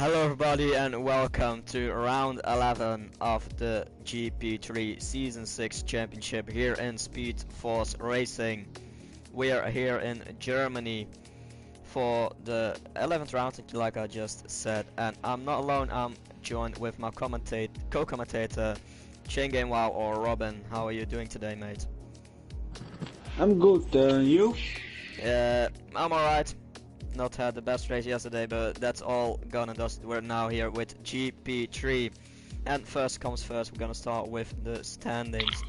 Hello everybody and welcome to round 11 of the GP3 Season 6 Championship here in SpeedForce Racing. We are here in Germany for the 11th round, like I just said, and I'm not alone. I'm joined with my co-commentator Chain Game Wow or Robin. How are you doing today, mate? I'm good, you? I'm alright. Not had the best race yesterday, but that's all gone and dusted. We're now here with GP3, and first comes first, we're gonna start with the standings.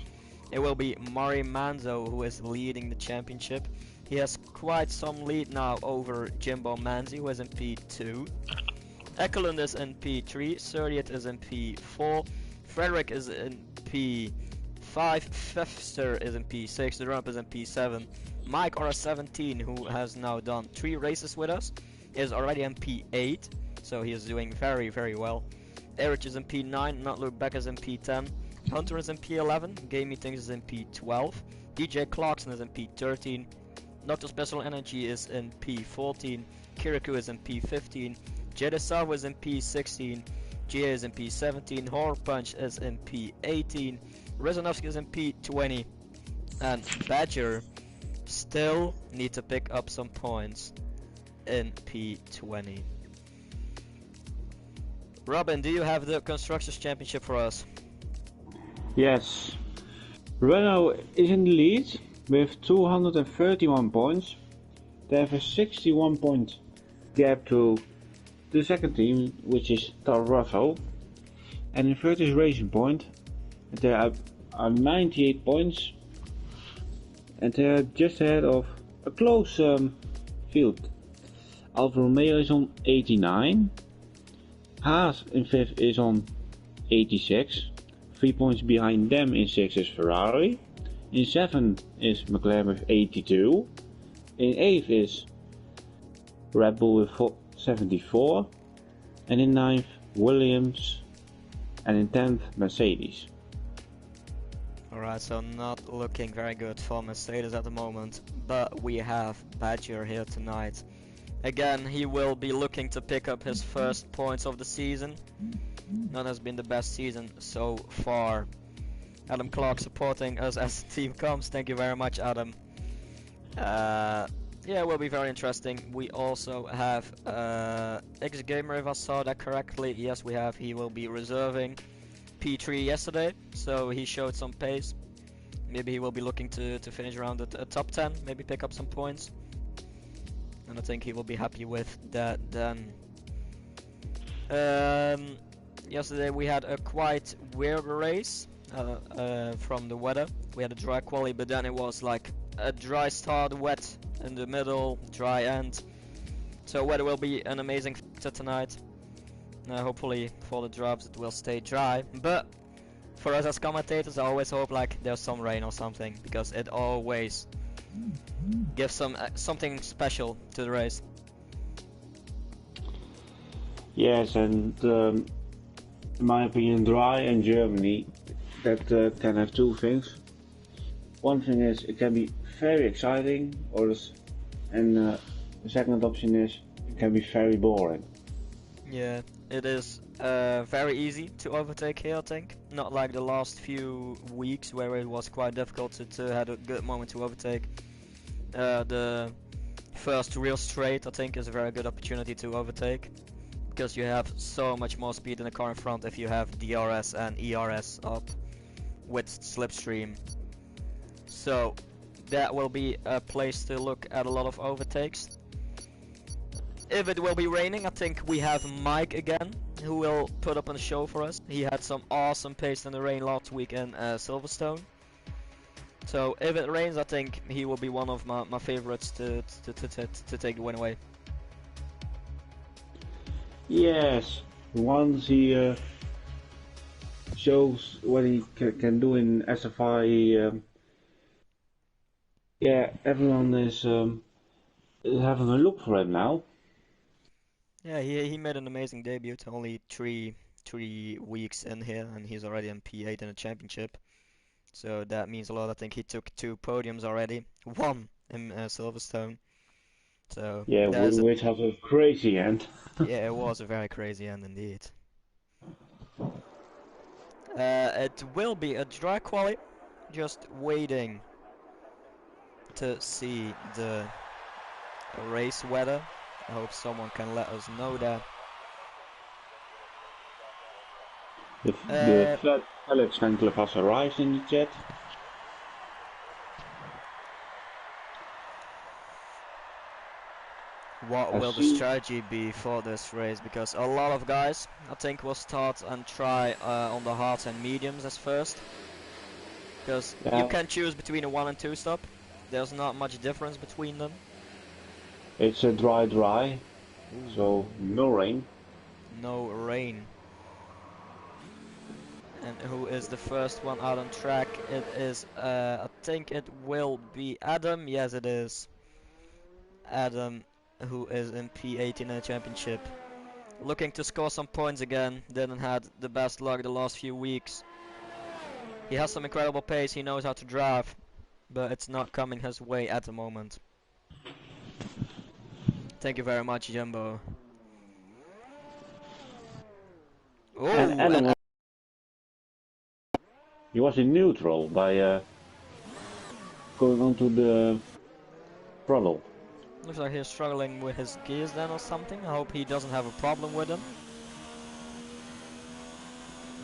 It will be Mari Manzo who is leading the championship. He has quite some lead now over Jimbo Manzi, who is in P2. Ekelund is in P3, Surdiet is in P4, Frederick is in P5, Fefster is in P6, the Rump is in P7. Mike RS17, who has now done 3 races with us, is already in P8, so he is doing very, very well. Erich is in P9, Nutlu Beck is in P10, Hunter is in P11, Game Meetings is in P12, DJ Clarkson is in P13, Dr. Special Energy is in P14, Kirikou is in P15, Jedesava is in P16, GA is in P17, Horror Punch is in P18, Rezanovsky is in P20, and Badger still need to pick up some points in P20. Robin, do you have the Constructors Championship for us? Yes. Renault is in the lead with 231 points. They have a 61 point gap to the second team, which is Toro Rosso. And in third is Racing Point. They are 98 points. And they are just ahead of a close field. Alfa Romeo is on 89. Haas in 5th is on 86. 3 points behind them in 6th is Ferrari. In 7th is McLaren with 82. In 8th is Red Bull with 74. And in 9th Williams. And in 10th Mercedes. Alright, so not looking very good for Mercedes at the moment, but we have Badger here tonight. Again, he will be looking to pick up his first points of the season. That has been the best season so far. Adam Clark supporting us as the team comes. Thank you very much, Adam. Yeah, it will be very interesting. We also have X-Gamer, if I saw that correctly. Yes, we have. He will be reserving P3 yesterday, so he showed some pace. Maybe he will be looking to finish around the top 10, maybe pick up some points. And I think he will be happy with that then. Yesterday we had a quite weird race from the weather. We had a dry quali, but then it was like a dry start, wet in the middle, dry end. So weather will be an amazing factor tonight. Hopefully for the drops it will stay dry, but for us as commentators I always hope like there's some rain or something, because it always gives something special to the race. Yes, and in my opinion, dry in Germany, that can have two things. One thing is it can be very exciting, and the second option is it can be very boring. Yeah, it is very easy to overtake here, I think. Not like the last few weeks where it was quite difficult to have a good moment to overtake. The first real straight, I think, is a very good opportunity to overtake, because you have so much more speed in the car in front if you have DRS and ERS up with slipstream. So that will be a place to look at a lot of overtakes. If it will be raining, I think we have Mike again, who will put up on a show for us. He had some awesome pace in the rain last week in Silverstone. So if it rains, I think he will be one of my favorites to take the win away. Yes, once he shows what he can do in SFI, yeah, everyone is having a look for him now. Yeah, he made an amazing debut. Only three weeks in here, and he's already in P8 in the championship. So that means a lot. I think he took 2 podiums already, 1 in Silverstone. So Yeah, there's a which has a crazy end. yeah, it was a very crazy end indeed. It will be a dry quali, just waiting to see the race weather. I hope someone can let us know that. The Felix fan club has arrived in the chat. What I will the see. strategy be for this race? Because a lot of guys, I think, will start and try on the hards and mediums as first. Because you can choose between a 1 and 2 stop. There's not much difference between them. It's a dry, Ooh. so no rain. No rain. And who is the first one out on track? It is, I think it will be Adam. Yes, it is. Adam, who is in P18 in the championship. Looking to score some points again. Didn't had the best luck the last few weeks. He has some incredible pace. He knows how to drive. But it's not coming his way at the moment. Thank you very much, Jumbo. Oh, And Adam he was in neutral by going onto the throttle. looks like he's struggling with his gears then or something. I hope he doesn't have a problem with them.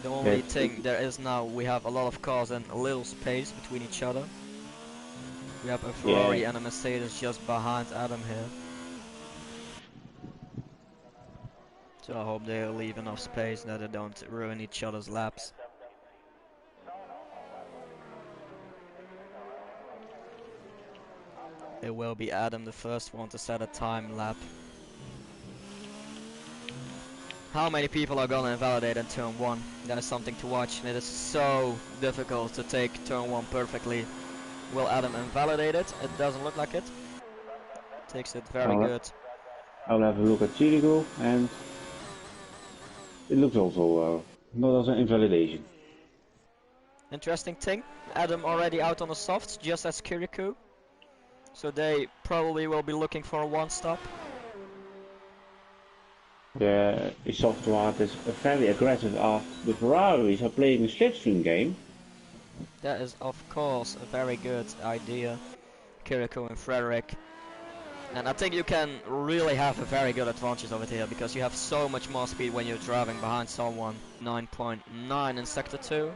The only thing there is now, we have a lot of cars and a little space between each other. We have a Ferrari and a Mercedes just behind Adam here. So I hope they leave enough space that they don't ruin each other's laps. It will be Adam the first one to set a time lap. How many people are gonna invalidate in turn 1? That is something to watch. It is so difficult to take turn 1 perfectly. Will Adam invalidate it? It doesn't look like it. Takes it very good. I'll have a look at Chirigo, and it looks also not as an invalidation. Interesting thing, Adam already out on the softs, just as Kirikou. So they probably will be looking for a 1-stop. The software is very aggressive after the Ferraris are playing a slipstream game. That is of course a very good idea, Kirikou and Frederick. And I think you can really have a very good advantage over here because you have so much more speed when you're driving behind someone. 9.9 in sector 2.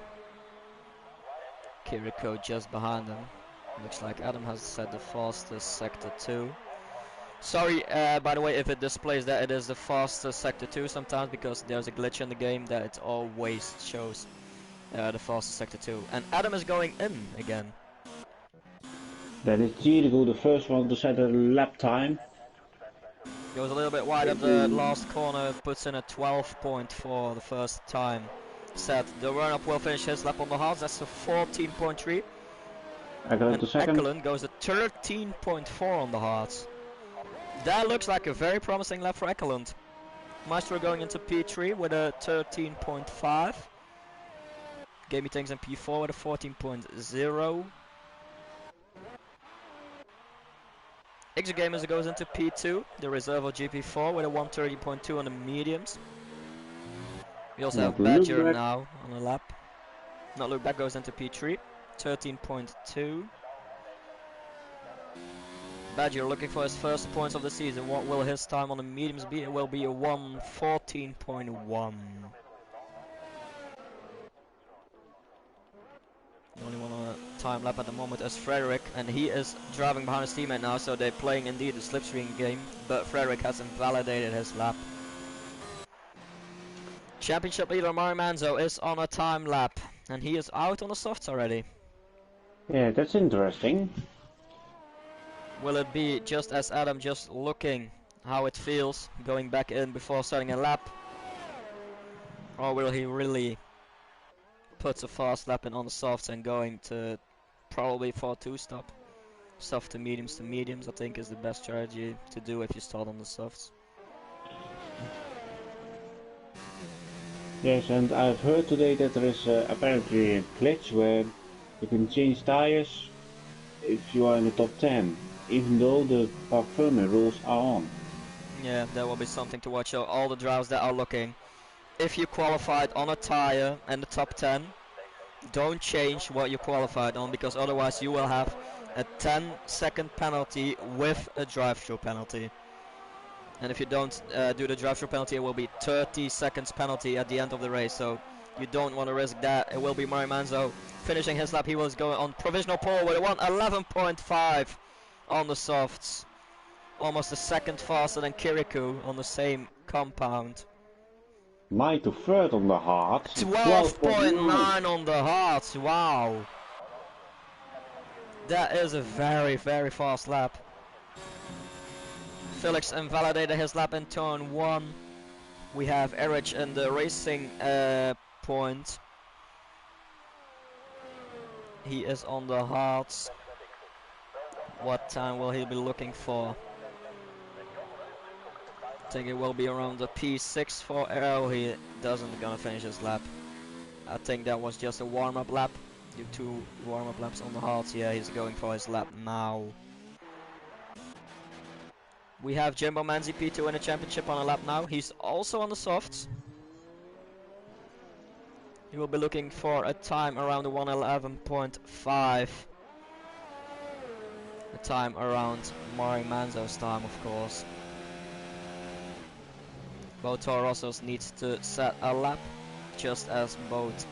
Kirikou just behind them. Looks like Adam has set the fastest sector 2. Sorry, by the way, if it displays that it is the fastest sector 2 sometimes because there's a glitch in the game that it always shows the fastest sector 2. And Adam is going in again. That is Chirigo, the first one to set a lap time. Goes a little bit wide at the last corner, puts in a 12.4 for the first time. Set. The run-up will finish his lap on the hards, that's a 14.3. And Ekkelund goes at 13.4 on the hards. That looks like a very promising lap for Ekkelund. Maestro going into P3 with a 13.5. Gamey Things in P4 with a 14.0. Exogamers goes into P2, the reserve of GP4 with a 130.2 on the mediums. We also have Badger now on the lap. Not look back goes into P3, 13.2. Badger looking for his first points of the season. What will his time on the mediums be? It will be a 1:14.1. The only one on a time lap at the moment is Frederick, and he is driving behind his teammate now, so they're playing indeed the slipstream game, but Frederick has invalidated his lap. Championship leader Mario Manzo is on a time lap, and he is out on the softs already. Yeah, that's interesting. Will it be just as Adam, just looking how it feels, going back in before starting a lap? Or will he really put a fast lap in on the softs and going to probably for a 2-stop? Soft to mediums, I think is the best strategy to do if you start on the softs. Yes, and I've heard today that there is apparently a glitch where you can change tires if you are in the top 10. even though the park permit rules are on. Yeah, that will be something to watch. So all the drivers that are looking, if you qualified on a tire and the top 10, don't change what you qualified on, because otherwise you will have a 10-second penalty with a drive-through penalty. And if you don't do the drive-through penalty, it will be 30 seconds penalty at the end of the race. So you don't want to risk that. It will be Mari Manzo finishing his lap. He was going on provisional pole with a 1:11.5 on the softs. Almost a second faster than Kirikou on the same compound. Mai to third on the hard. 12.9 on the hards. Wow. That is a very, very fast lap. Felix invalidated his lap in turn 1. We have Erich in the racing point. He is on the hards. What time will he be looking for? I think it will be around the P6 for Arrow. He doesn't gonna finish his lap. I think that was just a warm-up lap. Do 2 warm-up laps on the hards. Yeah, he's going for his lap now. We have Jimbo Manzi P2 in the championship on a lap now. He's also on the softs. He will be looking for a time around the 1:11.5. A time around Mari Manzo's time, of course. Both Toro Rossos needs to set a lap, just as both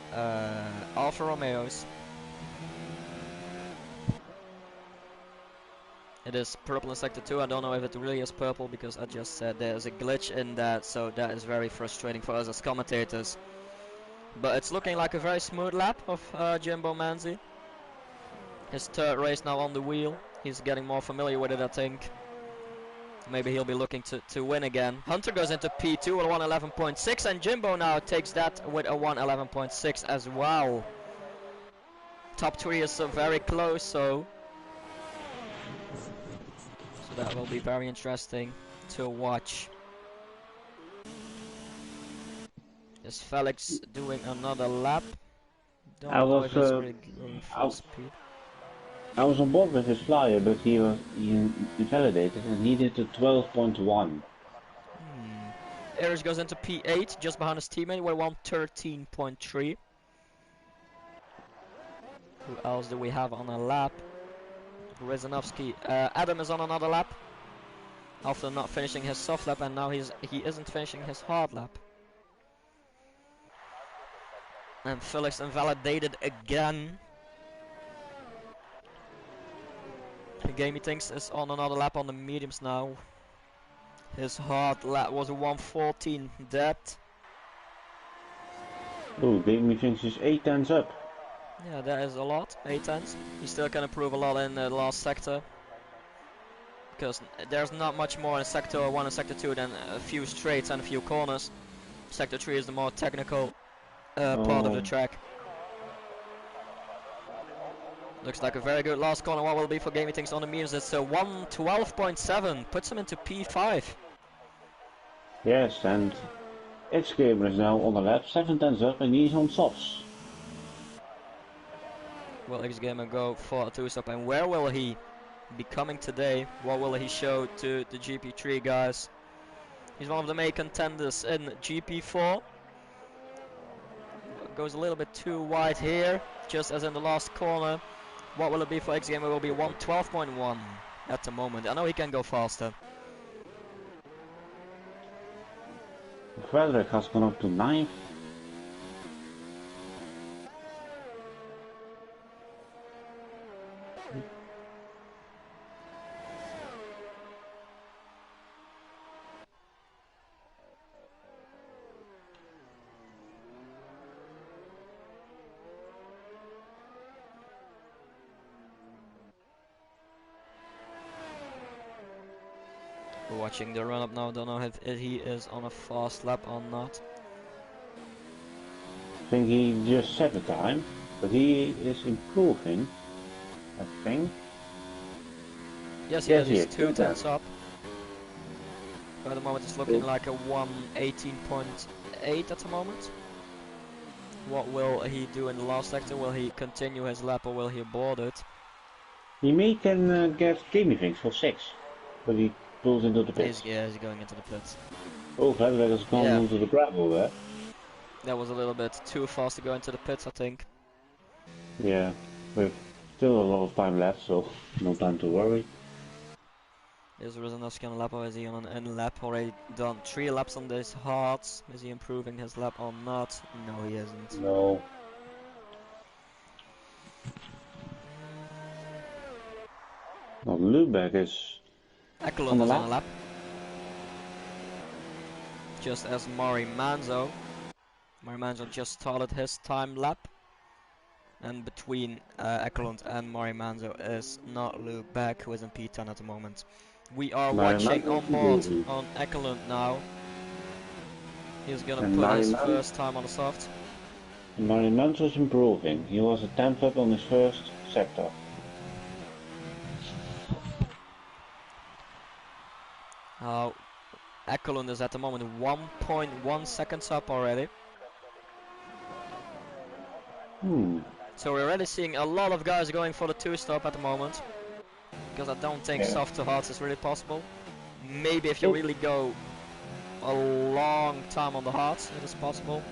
Alfa Romeos. It is purple in sector 2. I don't know if it really is purple, because I just said there's a glitch in that, so that is very frustrating for us as commentators. But it's looking like a very smooth lap of Jimbo Manzi. His third race now on the wheel. He's getting more familiar with it, I think. Maybe he'll be looking to win again. Hunter goes into P2 with a 1:11.6, and Jimbo now takes that with a 1:11.6 as well. Top 3 is very close, so that will be very interesting to watch. Is Felix doing another lap? Don't know if he's really going full speed. I was on board with his flyer, but he invalidated and he did a 12.1. Erich goes into P8, just behind his teammate with 1:13.3. Who else do we have on a lap? Rizanovsky. Adam is on another lap after not finishing his soft lap, and now he isn't finishing his hard lap. And Felix invalidated again. Gamey thinks is on another lap on the mediums now. His hard lap was a 1:14 dead. Oh, Gamey thinks is 8 tenths up. Yeah, that is a lot, 8 tenths. He still can improve a lot in the last sector, because there's not much more in sector 1 and sector 2 than a few straights and a few corners. Sector 3 is the more technical part of the track. Looks like a very good last corner. What will be for Gaming Things on the mediums? It's a 1:12.7, puts him into P5. Yes, and X-Gamer is now on the lap, 7 tenths up, and he's on softs. Will X-Gamer go for a 2-stop, and where will he be coming today? What will he show to the GP3 guys? He's one of the main contenders in GP4. Goes a little bit too wide here, just as in the last corner. What will it be for X-Gamer? It will be 1:12.1 at the moment. I know he can go faster. Frederick has gone up to 9th. We're watching the run up now. Don't know if he is on a fast lap or not. I think he just set the time, but he is improving, I think. Yes, he is. He's 2 tenths up. At the moment it's looking like a 1:18.8 at the moment. What will he do in the last sector? Will he continue his lap or will he board it? He may can get gaming things for 6, but he pulls into the pits. He's going into the pits. Oh, Gladweg has gone onto the gravel there. That was a little bit too fast to go into the pits, I think. Yeah, with still a lot of time left, so no time to worry. Is Rosanovsky on a lap or is he on an end lap? Already done 3 laps on this hards. Is he improving his lap or not? No, he isn't. No. Well, Lübeck is Ekelund is on a lap. Just as Mari Manzo. Mari Manzo just started his time lap. And between Ekelund and Mari Manzo is not Lübeck, who is in P10 at the moment. We are watching on board on Ekelund now. He's gonna put his first time on the soft. Mari Manzo is improving. He was a 10th up on his first sector. Ekelund is at the moment 1.1 seconds up already. So we're already seeing a lot of guys going for the 2-stop at the moment. Because I don't think soft to hards is really possible. Maybe if you really go a long time on the hards, it is possible.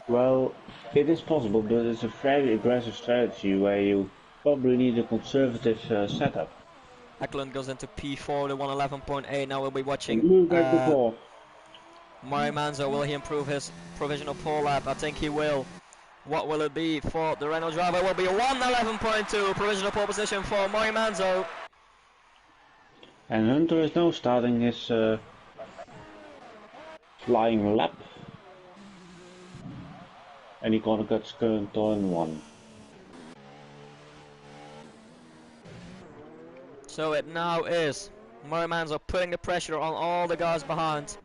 Well, it is possible, but it's a very aggressive strategy where you probably need a conservative setup. Ekelund goes into P4, the 111.8. Now we'll be watching Mari Manzo. Will he improve his provisional pole lap? I think he will. What will it be for the Renault driver? It will be a 111.2 provisional pole position for Mari Manzo. And Hunter is now starting his flying lap. And he gonna get current turn 1. So it now is Mari Manzo putting the pressure on all the guys behind.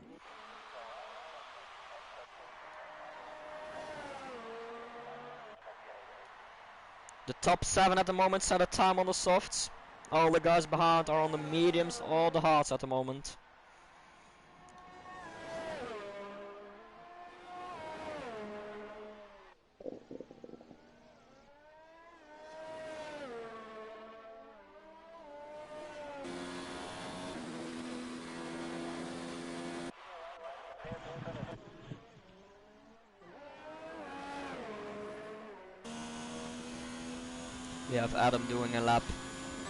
The top 7 at the moment set a time on the softs. All the guys behind are on the mediums or the hards at the moment. We have Adam doing a lap.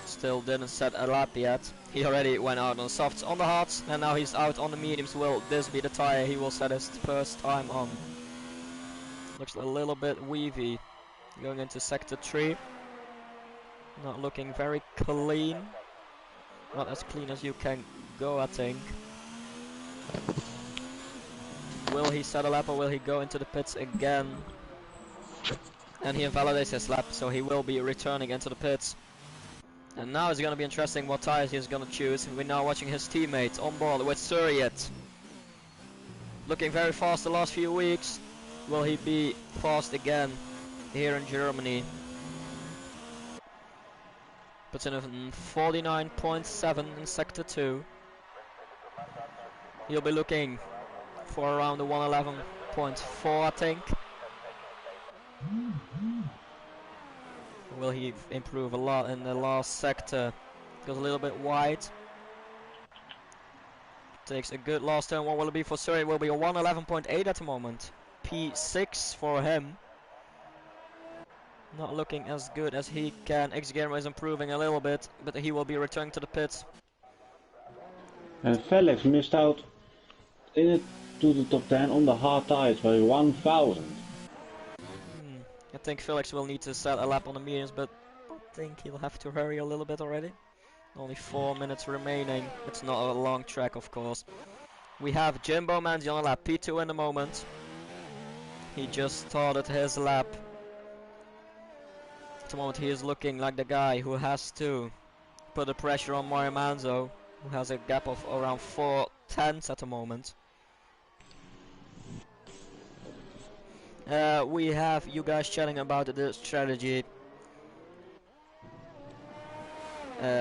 Still didn't set a lap yet. He already went out on softs on the hards and now he's out on the mediums. Will this be the tire he will set his first time on? Looks a little bit weavy. Going into sector 3. Not looking very clean. Not as clean as you can go, I think. Will he set a lap or will he go into the pits again? And he invalidates his lap, so he will be returning into the pits. And now it's going to be interesting what tires he's going to choose. We're now watching his teammate on board with Surreyet. Looking very fast the last few weeks. Will he be fast again here in Germany? Puts in a 49.7 in sector 2. He'll be looking for around the 111.4, I think. Will he improve a lot in the last sector? Goes a little bit wide. Takes a good last turn. What will it be for Surrey? It will be a 111.8 at the moment. P6 for him. Not looking as good as he can. X-Gamer is improving a little bit, but he will be returning to the pits. And Felix missed out to the top 10 on the hard tires by 1,000. I think Felix will need to set a lap on the mediums, but I think he'll have to hurry a little bit already. Only 4 minutes remaining. It's not a long track, of course. We have Jimbo Manzi on a lap, P2 in the moment. He just started his lap. At the moment he is looking like the guy who has to put the pressure on Mari Manzo, who has a gap of around 4 tenths at the moment. We have you guys chatting about the strategy.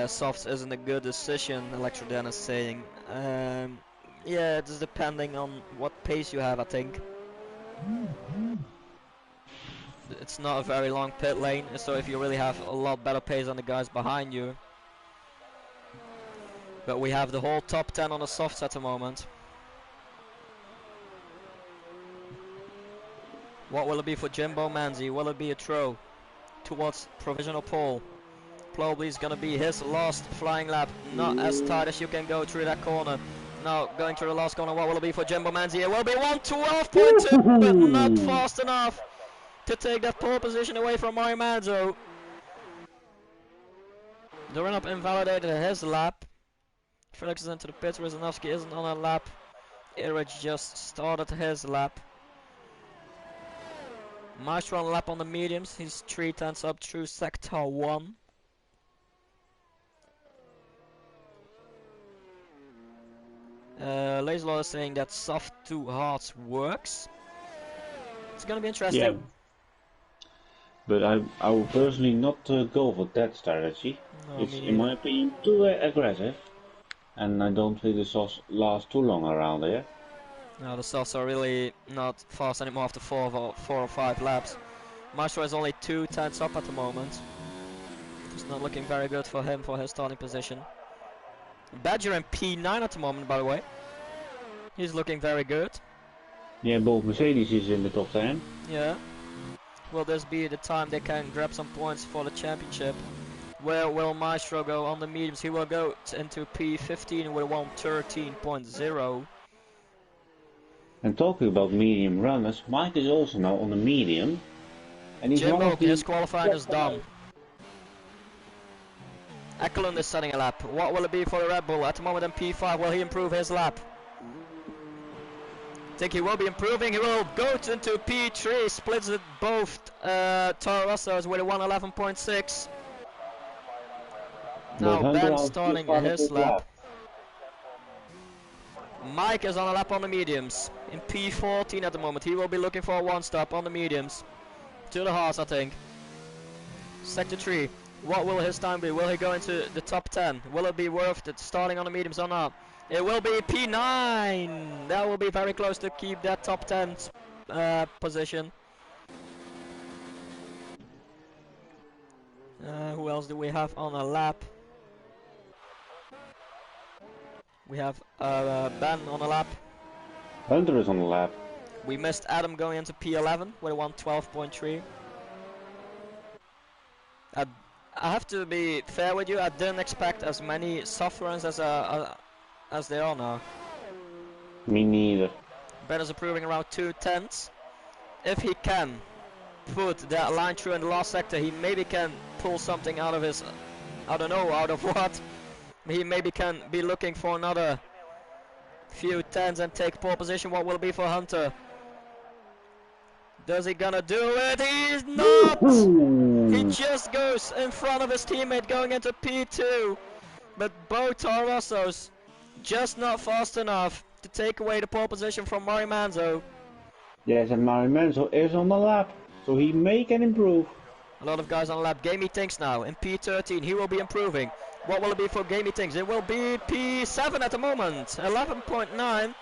Softs isn't a good decision, Electrodan is saying. Yeah, it's depending on what pace you have, I think. it's not a very long pit lane, so if you really have a lot better pace than the guys behind you. But we have the whole top 10 on the softs at the moment. What will it be for Jimbo Manzi? Will it be a throw towards provisional pole? Probably is gonna be his last flying lap. Not as tight as you can go through that corner. Now going through the last corner, what will it be for Jimbo Manzi? It will be 1:12.2, but not fast enough to take that pole position away from Mario Manzo. The run-up invalidated his lap. Felix is into the pits, Rizanovsky isn't on a lap. Irich just started his lap. Maestro on a lap on the mediums, he's 3/10 up through sector 1. Laserlord is saying that soft to hards works. It's gonna be interesting. Yeah. But I will personally not go for that strategy. No, It's, in my opinion, too aggressive. And I don't think the softs last too long around there. No, the softs are really not fast anymore after 4 or 5 laps. Maestro is only 2/10 up at the moment. It's not looking very good for him for his starting position. Badger in P9 at the moment, by the way. He's looking very good. Yeah, both Mercedes is in the top 10. Yeah. Will this be the time they can grab some points for the championship? Where will Maestro go on the mediums? He will go into P15 with a 1:13.0. And talking about medium runners, Mike is also now on the medium. And he's one Jimbo, of the his qualifying is done. Ekelund is setting a lap. What will it be for the Red Bull? At the moment in P5, will he improve his lap? I think he will be improving. He will go into P3, splits it both Toro Rossos with a 1:11.6. Now Ben starting his lap. Mike is on a lap on the mediums. In P14 at the moment. He will be looking for a 1-stop on the mediums. To the hards, I think. Sector 3. What will his time be? Will he go into the top 10? Will it be worth it starting on the mediums or not? It will be P9! That will be very close to keep that top 10 position. Who else do we have on a lap? We have Ben on a lap. Hunter is on the lap. We missed Adam going into P11 with a 1:12.3. I have to be fair with you, I didn't expect as many soft runs as they are now. Me neither. Ben is improving around 2/10. If he can put that line through in the last sector, he maybe can pull something out of his, I don't know out of what. He maybe can be looking for another few tens and take pole position. What will it be for Hunter? Does he gonna do it? He's not! He just goes in front of his teammate going into P2. But both Toro Rossos just not fast enough to take away the pole position from Mario Manzo. Yes, and Mario Manzo is on the lap, so he may can improve. A lot of guys on the lap. Gamey Tinks now in P13. He will be improving. What will it be for Gamey Tinks? It will be P7 at the moment. 11.9.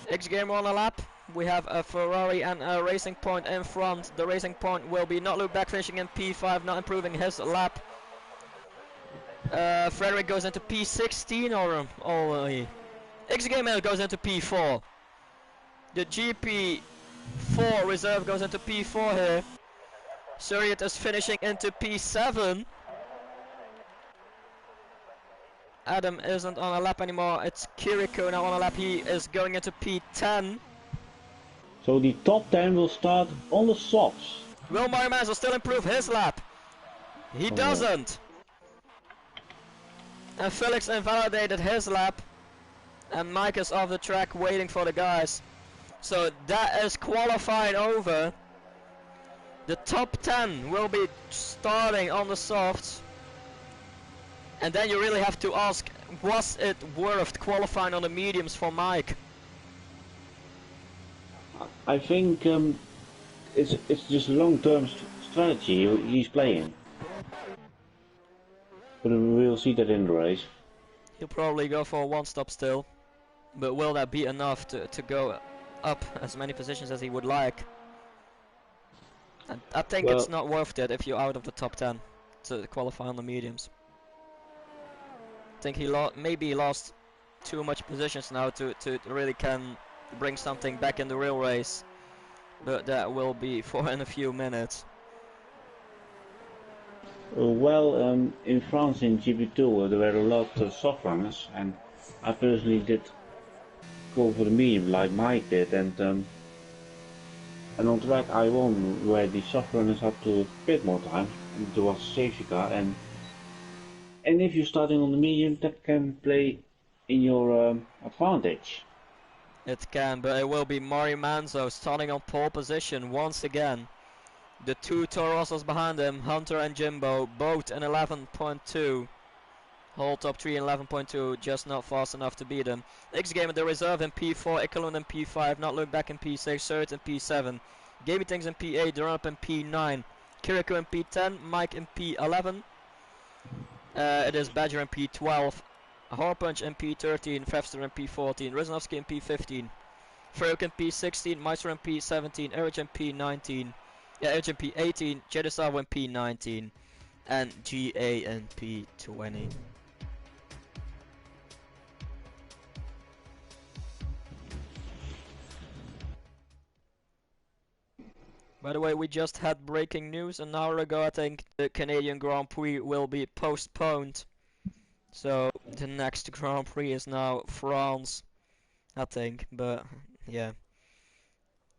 X-Gamer on a lap. We have a Ferrari and a Racing Point in front. The Racing Point will be not look back, finishing in P5, not improving his lap. Frederick goes into P16 or X-Gamer goes into P4. The GP4 reserve goes into P4 here. Surrey is finishing into P7. Adam isn't on a lap anymore. It's Kiriko now on a lap. He is going into P10. So the top 10 will start on the softs. Will Mario Manzo still improve his lap? He doesn't. And Felix invalidated his lap. And Mike is off the track waiting for the guys. So that is qualified over. The top 10 will be starting on the softs. And then you really have to ask, was it worth qualifying on the mediums for Mike? I think it's just a long-term strategy he's playing. But we'll see that in the race. He'll probably go for a 1-stop still. But will that be enough to go up as many positions as he would like? And I think it's not worth it if you're out of the top 10 to qualify on the mediums. I think he maybe lost too much positions now to really can bring something back in the real race. But that will be for in a few minutes. In France in GP2 there were a lot of soft runners, and I personally did go for the medium like Mike did, and on track I won where the soft runners had to pit more time, and there was a safety car, and if you're starting on the medium, that can play in your advantage. It can, but it will be Mari Manzo starting on pole position once again. The two Toro Rossos behind him, Hunter and Jimbo, both in 11.2. Whole top 3 in 11.2, just not fast enough to beat him. X-Game in the reserve in P4, Ikalun in P5, Not Look Back in P6, Surd in P7, Gaming Things in P8, Durup in P9, Kiriko in P10, Mike in P11. It is Badger in P12, Horpunch in P13, Fevster in P14, Riznovsky in P15, Feruk in P16, Meister in P17, Erich in P19. Yeah, Erich in P18, Jedisava in P19, and GA in P20. By the way, we just had breaking news an hour ago. I think the Canadian Grand Prix will be postponed. So the next Grand Prix is now France, I think. But yeah,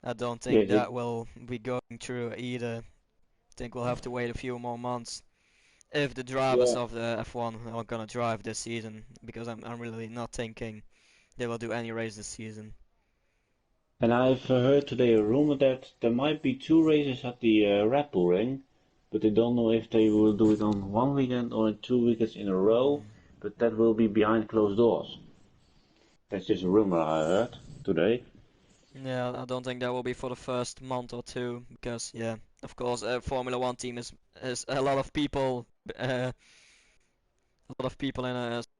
I don't think that will be going through either. I think we'll have to wait a few more months if the drivers of the F1 are gonna drive this season, because I'm really not thinking they will do any race this season. And I've heard today a rumor that there might be 2 races at the Red Bull Ring, but they don't know if they will do it on one weekend or in 2 weekends in a row, but that will be behind closed doors. That's just a rumor I heard today. Yeah, I don't think that will be for the first month or two, because yeah, of course, a Formula 1 team is a lot of people, in a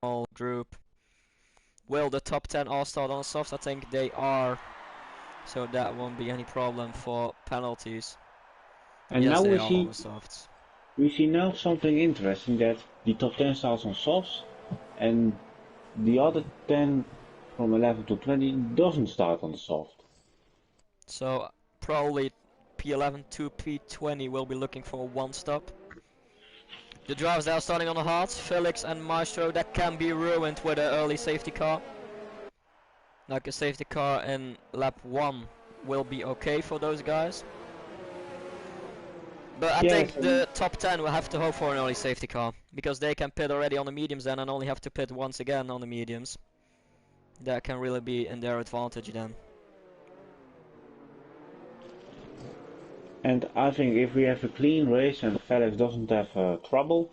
small group. Will the top 10 all start on the softs? I think they are, so that won't be any problem for penalties. And yes, now they are on the softs. We see now something interesting, that the top 10 starts on softs, and the other 10 from 11 to 20 doesn't start on the soft. So probably P11 to P20 will be looking for one stop. The drivers that are starting on the hards, Felix and Maestro, that can be ruined with an early safety car. Like a safety car in lap 1 will be okay for those guys. But I think the top 10 will have to hope for an early safety car, because they can pit already on the mediums then and only have to pit once again on the mediums. That can really be in their advantage then. And I think if we have a clean race and Felix doesn't have trouble,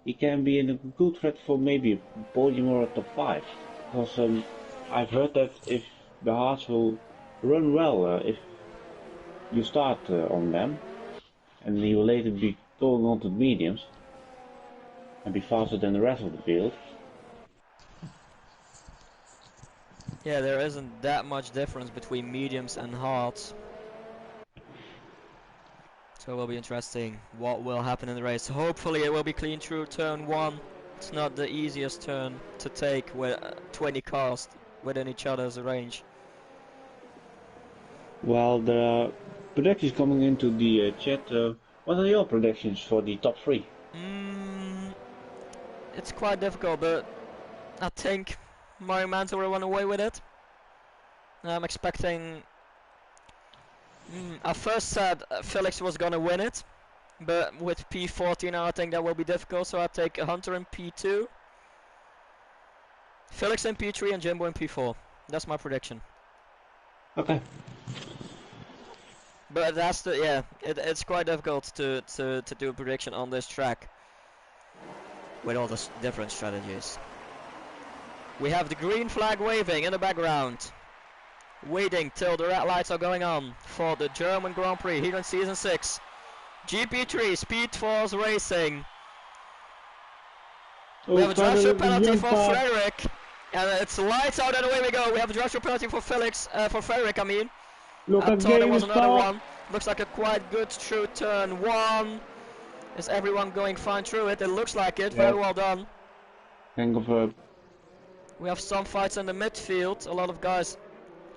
he can be in a good threat for maybe a podium or a top 5. Because I've heard that if the hards will run well if you start on them, and he will later be going on to the mediums and be faster than the rest of the field. Yeah, there isn't that much difference between mediums and hards. So it will be interesting what will happen in the race. Hopefully it will be clean through turn 1. It's not the easiest turn to take with 20 cars within each other's range. Well, there are predictions coming into the chat. What are your predictions for the top 3? It's quite difficult, but I think Mario Manto will run away with it. I'm expecting... I first said Felix was gonna win it, but with P14 I think that will be difficult, so I take Hunter in P2, Felix in P3 and Jimbo in P4. That's my prediction. Okay. But that's it's quite difficult to do a prediction on this track with all the different strategies. We have the green flag waving in the background, waiting till the red lights are going on for the German Grand Prix here in Season 6. GP3 SpeedForce Racing. We have a drive-through penalty for Frederick, and it's lights out and away we go. We have a drive-through penalty for Felix, for Frederick I mean. Look, I thought there was another one. Looks like a quite good through turn 1. Is everyone going fine through it? It looks like it. Very well done. Can confirm. We have some fights in the midfield. A lot of guys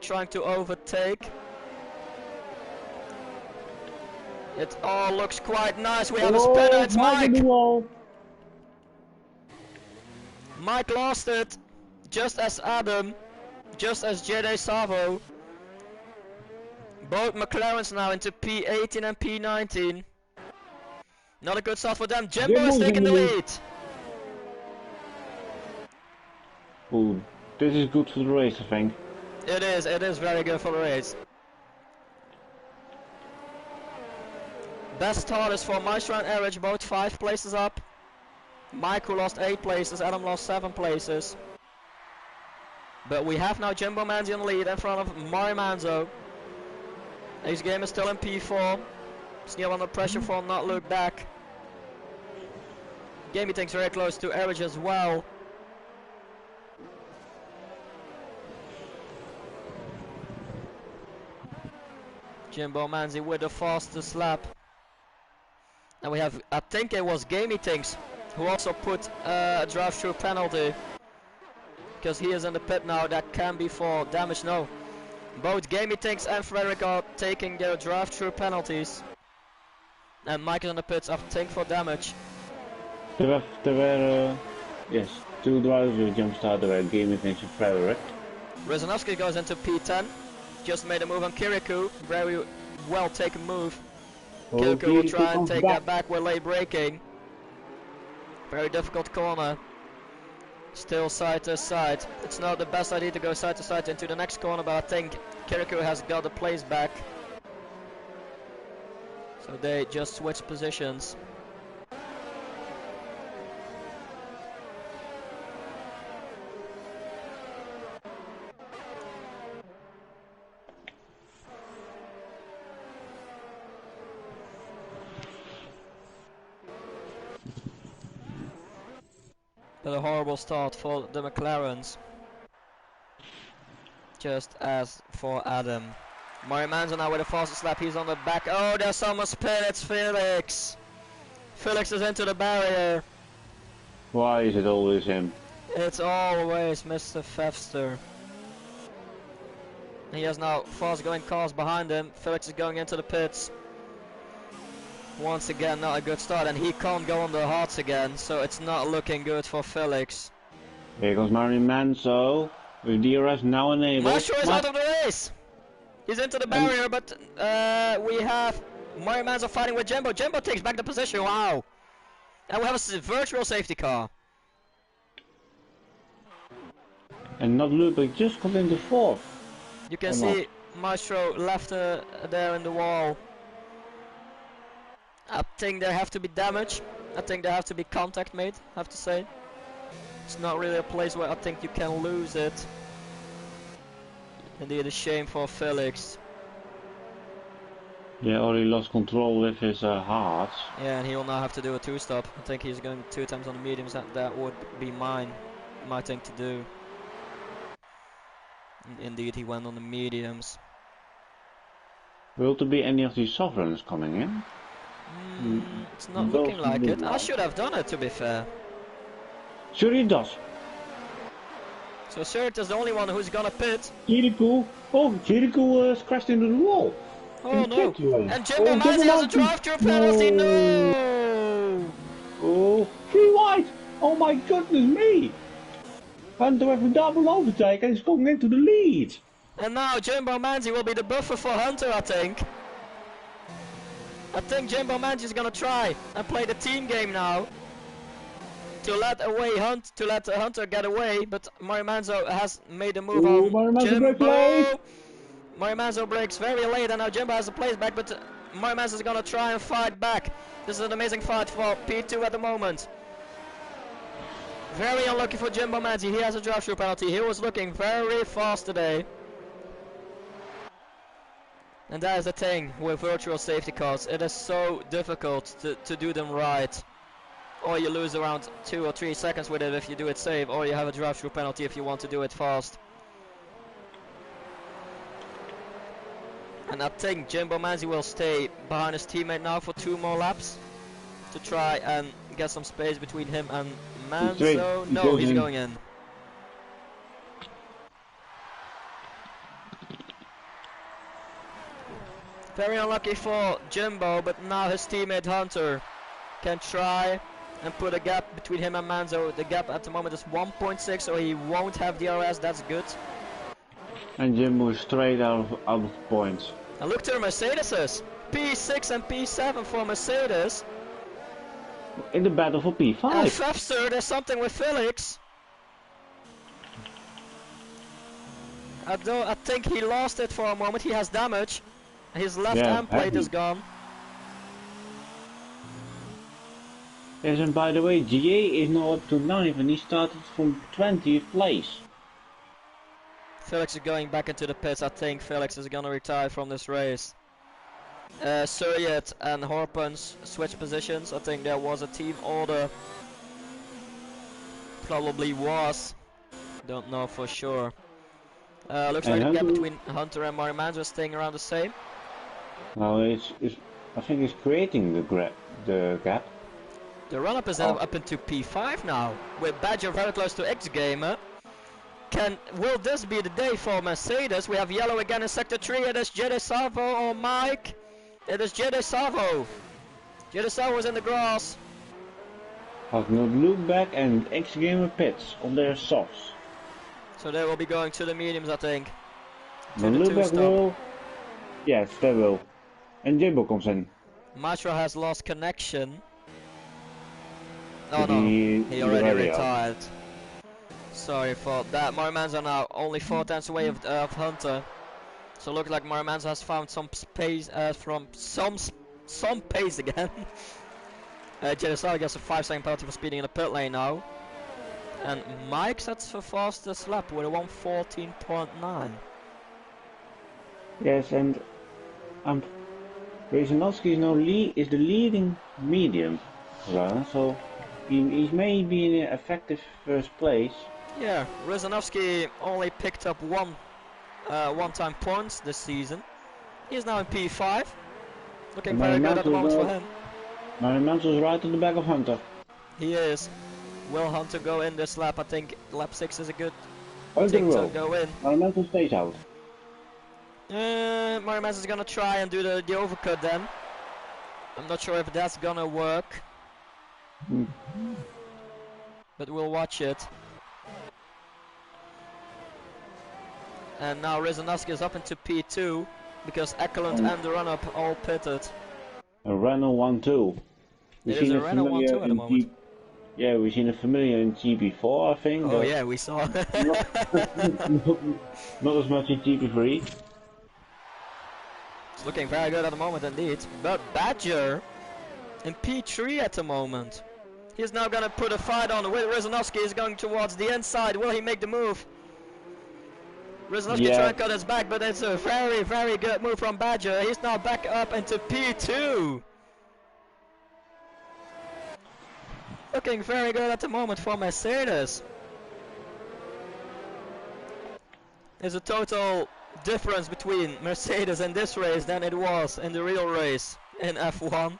trying to overtake. It all looks quite nice. We have a spinner. It's Mike. Mike lost it. Just as Adam. Just as Jede Savo. Both McLarens now into P18 and P19. Not a good start for them. Jimbo is taking the lead. Ooh, this is good for the race, I think. It is very good for the race. Best start is for Maestro and Erich, both 5 places up. Mike, who lost 8 places, Adam lost 7 places. But we have now Jimbo Manzi in the lead in front of Mari Manzo. His game is still in P4. Still under pressure for not look back. Gamey thinks very close to Erich as well. Jimbo Manzi with the fastest lap. And we have, I think it was Gamey Thinks, who also put a drive-through penalty. Because he is in the pit now, that can be for damage. No. Both Gamey Thinks and Frederick are taking their drive-through penalties. And Mike is in the pits, I think, for damage. There were yes, 2 drivers who jump started by Gamey Thinks and Frederick. Rizanovsky goes into P10. Just made a move on Kirikou. Very well taken move. Kirikou will try and take that back with late braking. Very difficult corner. Still side to side. It's not the best idea to go side to side into the next corner, but I think Kirikou has got the place back. So they just switch positions. But a horrible start for the McLarens. Just as for Adam. Mari Manzo now with the fastest lap, he's on the back. Oh, there's someone spin, it's Felix. Felix is into the barrier. Why is it always him? It's always Mr. Fefster. He has now fast going cars behind him. Felix is going into the pits. Once again, not a good start, and he can't go on the hards again, so it's not looking good for Felix. Here goes Mari Manzo with DRS now enabled. Maestro is out of the race! He's into the barrier, but we have Mari Manzo fighting with Jimbo. Jimbo takes back the position, wow! And we have a virtual safety car. And not Ludwig just got into 4th. You can see Maestro left there in the wall. I think there have to be damage. I think there have to be contact made, I have to say. It's not really a place where I think you can lose it. Indeed a shame for Felix. Yeah, or he lost control with his hearts. Yeah, and he will now have to do a 2-stop. I think he's going 2 times on the mediums. That would be my thing to do. And indeed he went on the mediums. Will there be any of these sovereigns coming in? It's not looking like it. I should have done it, to be fair. Sure he does. So Surt is the only one who's gonna pit. Kirikou. Oh, Kirikou crashed into the wall. Oh no. And Jimbo Manzi has a drive-through penalty. No. Oh, 3 wide. Oh my goodness me. Hunter with a double overtake and he's going into the lead. And now Jimbo Manzi will be the buffer for Hunter, I think. I think Jimbo Manzi is gonna try and play the team game now to let Hunter get away, but Mari Manzo has made a move on Jimbo. Mari Manzo breaks very late, and now Jimbo has the place back, but Mari Manzo is gonna try and fight back. This is an amazing fight for P2 at the moment. Very unlucky for Jimbo Manzi. He has a drive-through penalty. He was looking very fast today. And that is the thing with virtual safety cars. It is so difficult to do them right. Or you lose around 2 or 3 seconds with it if you do it safe, or you have a drive-through penalty if you want to do it fast. And I think Jimbo Manzi will stay behind his teammate now for 2 more laps to try and get some space between him and Manzo. No, he's going in. Very unlucky for Jimbo, but now his teammate Hunter can try and put a gap between him and Manzo. The gap at the moment is 1.6, so he won't have DRS. That's good. And Jimbo is straight out of points. And look to the Mercedes. P6 and P7 for Mercedes. In the battle for P5. And Fefster, there's something with Felix. I think he lost it for a moment. He has damage. His left hand plate is gone. Yes, and by the way, GA is now up to 9th and he started from 20th place. Felix is going back into the pits. I think Felix is gonna retire from this race. Suryat and Horpens switch positions. I think there was a team order. Probably was. Don't know for sure. Looks like the gap between Hunter and Mario Manzo is staying around the same. Well, I think it's creating the gap. The run-up is up into P5 now, with Badger very close to X-Gamer. Will this be the day for Mercedes? We have yellow again in Sector 3. It is Jede Salvo or Mike. It is Jede Salvo. Jede Salvo is in the grass. I've not looked back and X-Gamer pits on their softs. So they will be going to the mediums, I think. The look back will. Yes, they will. And Jimbo comes in. Matra has lost connection. Oh no, he already retired. Sorry for that. Mario Manzo now only 4 tenths away of Hunter. So it looks like Mario Manzo has found some space from some pace again. Jedesal gets a 5-second penalty for speeding in the pit lane now. And Mike sets the fastest lap with a 1:14.9. Yes, and Rezanovsky is now is the leading medium runner, so he may be in an effective first place. Yeah, Rezanovsky only picked up one-time points this season. He's now in P5. Looking very good at the moment for him. Mario Manzo is right on the back of Hunter. He is. Will Hunter go in this lap? I think lap 6 is a good thing to go in. Mario Manzo stays out. Mario Manzo is gonna try and do the overcut then. I'm not sure if that's gonna work. But we'll watch it. And now Rezanovsky is up into P2 because Ekelund and the run-up all pitted. A Renault 1-2. It is a Renault 1-2 at the moment. Yeah, we've seen a familiar in GP4, I think. Oh yeah, we saw. not as much in GP3. It's looking very good at the moment indeed. But Badger in P3 at the moment. He's now gonna put a fight on with Rezanovsky. Is going towards the inside. Will he make the move? Rezanovsky trying to cut his back, but it's a very, very good move from Badger. He's now back up into P2. Looking very good at the moment for Mercedes. There's a total difference between Mercedes in this race than it was in the real race in F1.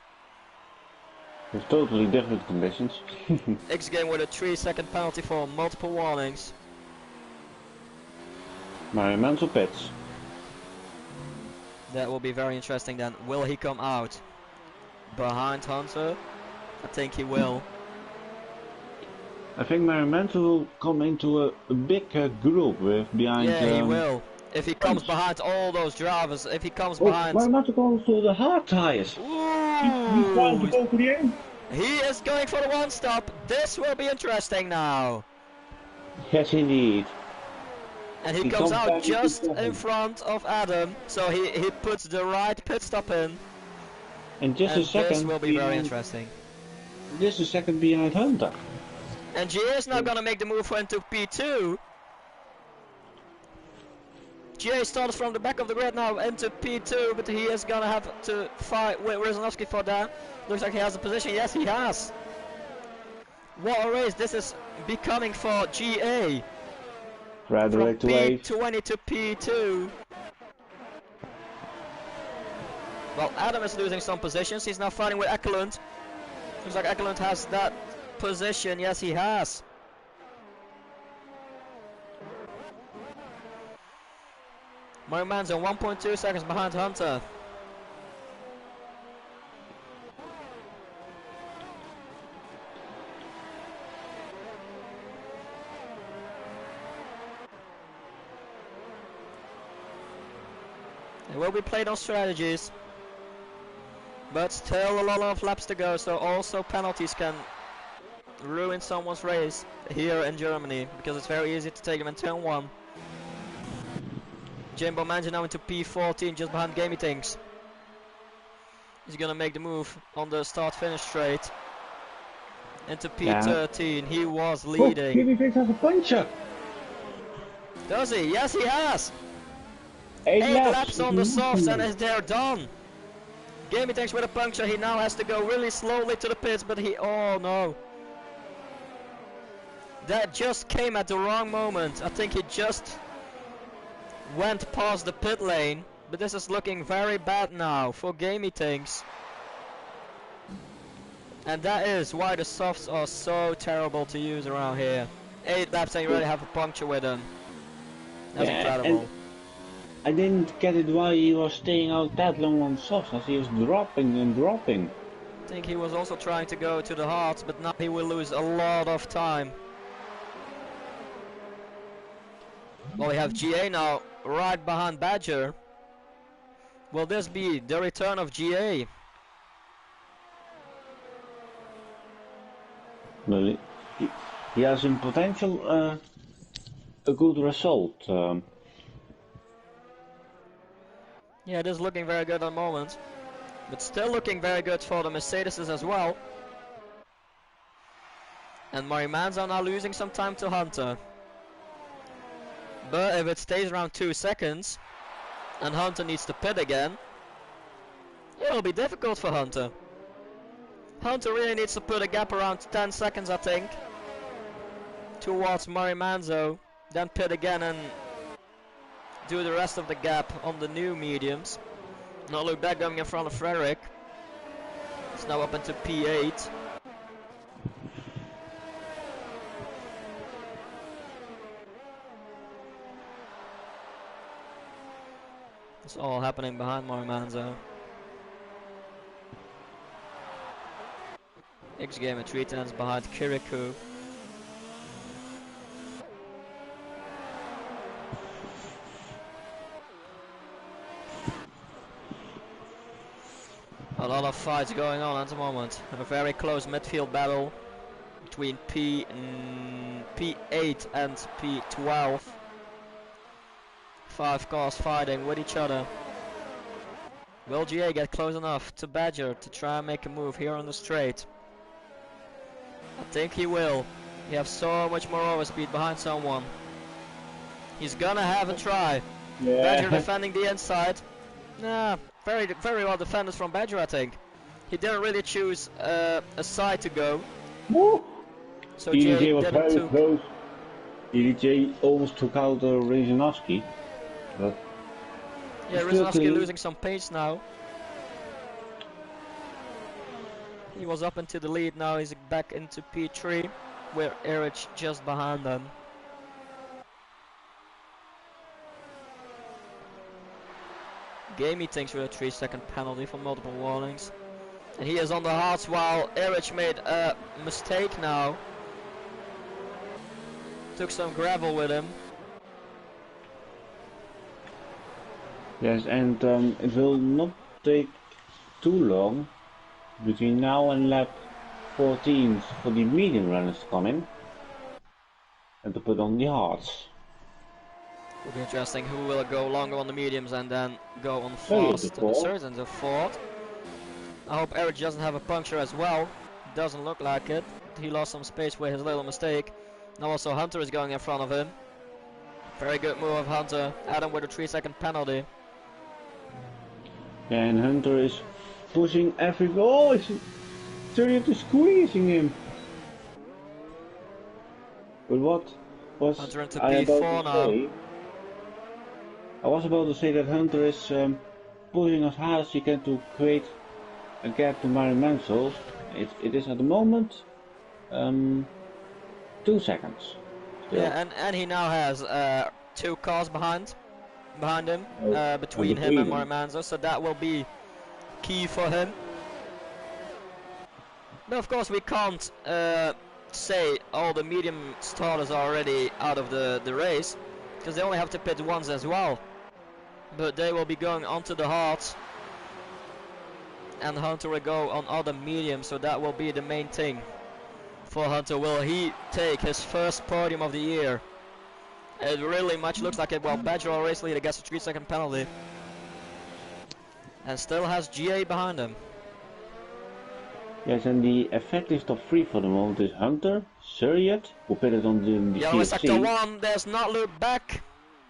It's totally different conditions. X-Game with a 3-second penalty for multiple warnings. Mario Manzo pits. That will be very interesting then. Will he come out behind Hunter? I think he will. I think Mario Manzo will come into a big group behind. Yeah, he will. If he comes behind all those drivers, if he comes behind. Mario Manzo goes for the hard tires. He's trying to go for the end. He is going for the one stop. This will be interesting now. Yes, indeed. And he comes out just in front of Adam, so he puts the right pit stop in. And just a second. This will be very interesting. Just a second behind Hunter. And GA is now gonna make the move into P2. GA starts from the back of the grid now into P2, but he is gonna have to fight with Rezanovsky for that. Looks like he has the position. Yes, he has. What a race this is becoming for GA. From P20 to P2. Well, Adam is losing some positions. He's now fighting with Ekelund. Looks like Ekelund has that position. Yes, he has. Mario Manzo 1.2 seconds behind Hunter. It will be played on strategies, but still a lot of laps to go, so also penalties can ruin someone's race here in Germany, because it's very easy to take them in turn 1. Jimbo Manja now into P14, just behind Gamey Things. He's gonna make the move on the start-finish straight into P13. Yeah. He was leading. Oh, GP3 has a puncture. Does he? Yes, he has. 8 laps on the softs and they're done. Gamey Things with a puncture. He now has to go really slowly to the pits, but he... Oh no. That just came at the wrong moment. I think he just went past the pit lane, but this is looking very bad now for Gamey Things. And that is why the softs are so terrible to use around here. 8 laps and you already have a puncture with them. That's incredible. I didn't get it why he was staying out that long on softs, as he was dropping and dropping. I think he was also trying to go to the hards, but now he will lose a lot of time. Well, we have GA now right behind Badger. Will this be the return of GA? Well, he has in potential a good result. Yeah, it is looking very good at the moment, but still looking very good for the Mercedes as well. And Marimans are now losing some time to Hunter. But if it stays around 2 seconds and Hunter needs to pit again, it'll be difficult for Hunter. Hunter really needs to put a gap around 10 seconds, I think, towards Marimanzo, then pit again and do the rest of the gap on the new mediums. Not look back, going in front of Frederick. It's now up into P8. It's all happening behind Marimanzo. X-Game at 3 tenths behind Kirikou. A lot of fights going on at the moment. A very close midfield battle between P8 and P12. 5 cars fighting with each other. Will GA get close enough to Badger to try and make a move here on the straight? I think he will. He has so much more overspeed behind someone. He's gonna have a try. Yeah. Badger defending the inside. Nah, very well defended from Badger, I think. He didn't really choose a side to go. Woo. So EDJ was very close. EDJ almost took out Rizanowski. But yeah, Rizanowski losing some pace now. He was up into the lead, now he's back into P3, where Erich just behind them. Gamey thinks with a 3-second penalty for multiple warnings. And he is on the hards while Erich made a mistake now. Took some gravel with him. Yes, and it will not take too long between now and lap 14 for the medium runners to come in and to put on the hards. Will be interesting who will go longer on the mediums and then go on fast. The Surgeons are fourth. I hope Erich doesn't have a puncture as well. Doesn't look like it. He lost some space with his little mistake. Now also Hunter is going in front of him. Very good move of Hunter. Adam with a 3-second penalty. And Hunter is pushing every... Oh, it's turning to squeezing him. But what was Hunter into P4 now? I was about to say that Hunter is pushing as hard as he can to create a gap to Mario Mansell. It is at the moment 2 seconds. Still. Yeah, and he now has 2 cars behind him, between him and Mario Manzo, so that will be key for him. But of course we can't say all the medium starters are already out of the race, because they only have to pit once as well. But they will be going onto the hards, and Hunter will go on other mediums, so that will be the main thing for Hunter. Will he take his first podium of the year? It really much looks like it. Well, Badger or race leader gets a 3-second penalty, and still has GA behind him. Yes, and the effective top 3 for the moment is Hunter, Surreyet, who pitted on the Yellow GP3. sector 1, there's not look back.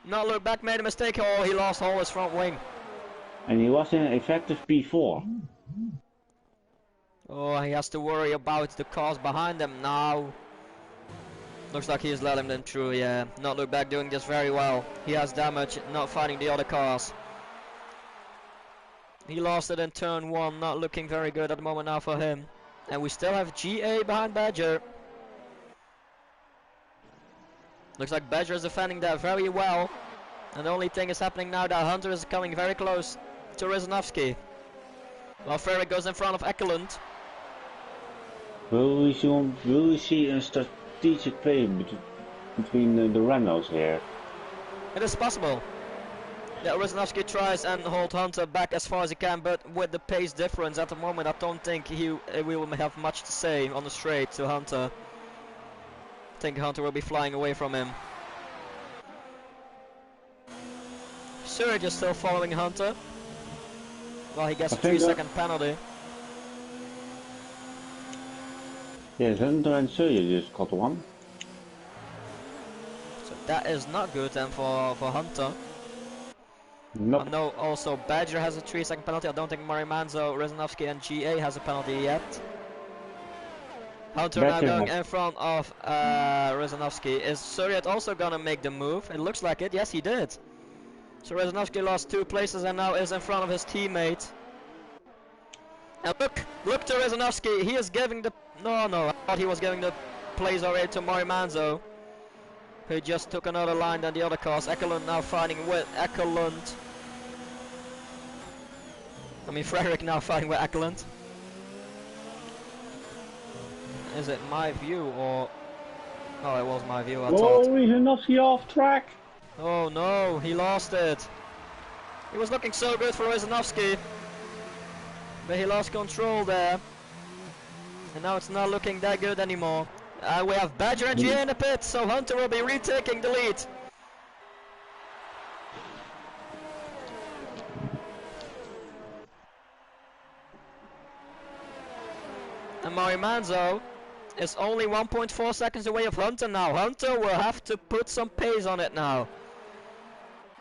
Not look back made a mistake. Oh, he lost all his front wing. And he was in effective P4. Oh, he has to worry about the cars behind him now. Looks like he's letting them through, yeah. Not look back doing this very well. He has damage, not fighting the other cars. He lost it in turn 1, not looking very good at the moment now for him. And we still have GA behind Badger. Looks like Badger is defending that very well. And the only thing is happening now that Hunter is coming very close to Rizanovsky. Well, Ferrick goes in front of Ekelund. Will we see a strategic play between the Renaults here? It is possible that Rizanovsky tries and hold Hunter back as far as he can, but with the pace difference at the moment, I don't think we will have much to say on the straight to Hunter. I think Hunter will be flying away from him. Surge is still following Hunter. Well, he gets a 3-second penalty. Yes, Hunter and Surrey just got one. So that is not good then for Hunter. Nope. I know also Badger has a 3-second penalty. I don't think Mario Manzo, Rizanovsky and GA has a penalty yet. Hunter now going in front of Rizanovsky. Is Surreyet also gonna make the move? It looks like it. Yes, he did. So Rizanovsky lost 2 places and now is in front of his teammate. And look to Rizanovsky. He is giving the... No, I thought he was giving the place already to Mario Manzo, who just took another line than the other cars. Ekelund now fighting with Ekelund. I mean, Frederick now fighting with Ekelund. Is it my view or... Oh, it was my view, I thought. Oh, Rizanovsky off track! Oh no, he lost it. He was looking so good for Rizanovsky, but he lost control there. And now it's not looking that good anymore. We have Badger and GA in the pit, so Hunter will be retaking the lead. And Mario Manzo is only 1.4 seconds away of Hunter now. Hunter will have to put some pace on it now,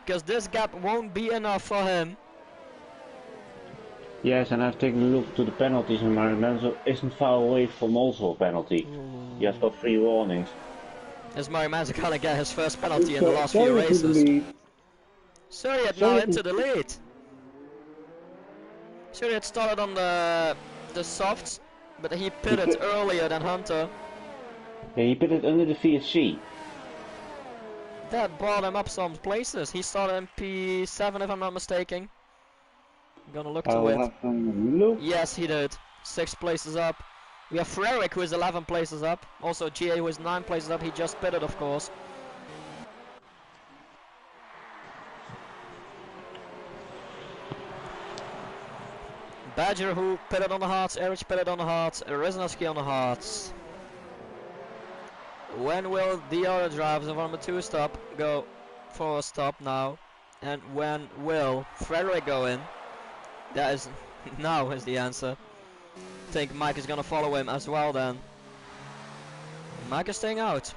because this gap won't be enough for him. Yes, and I've taken a look to the penalties, and Mario Manzo isn't far away from also a penalty. He has got 3 warnings. Is Mario Manzo gonna get his first penalty in the last few races? Surreyet now into the lead. Surreyet started on the softs, but he pitted earlier than Hunter. Yeah, he pitted under the VSC. That brought him up some places. He started in P7 if I'm not mistaken. I'm gonna look to it. Have some look. Yes, he did. 6 places up. We have Frerick, who is 11 places up. Also GA, who is 9 places up. He just pitted, of course. Badger, who pitted on the hards. Erich pitted on the hards. Rizanovsky on the hards. When will the other drivers from the 2 stop go for a stop now? And when will Frederick go in? That is now is the answer. I think Mike is gonna follow him as well then. Mike is staying out.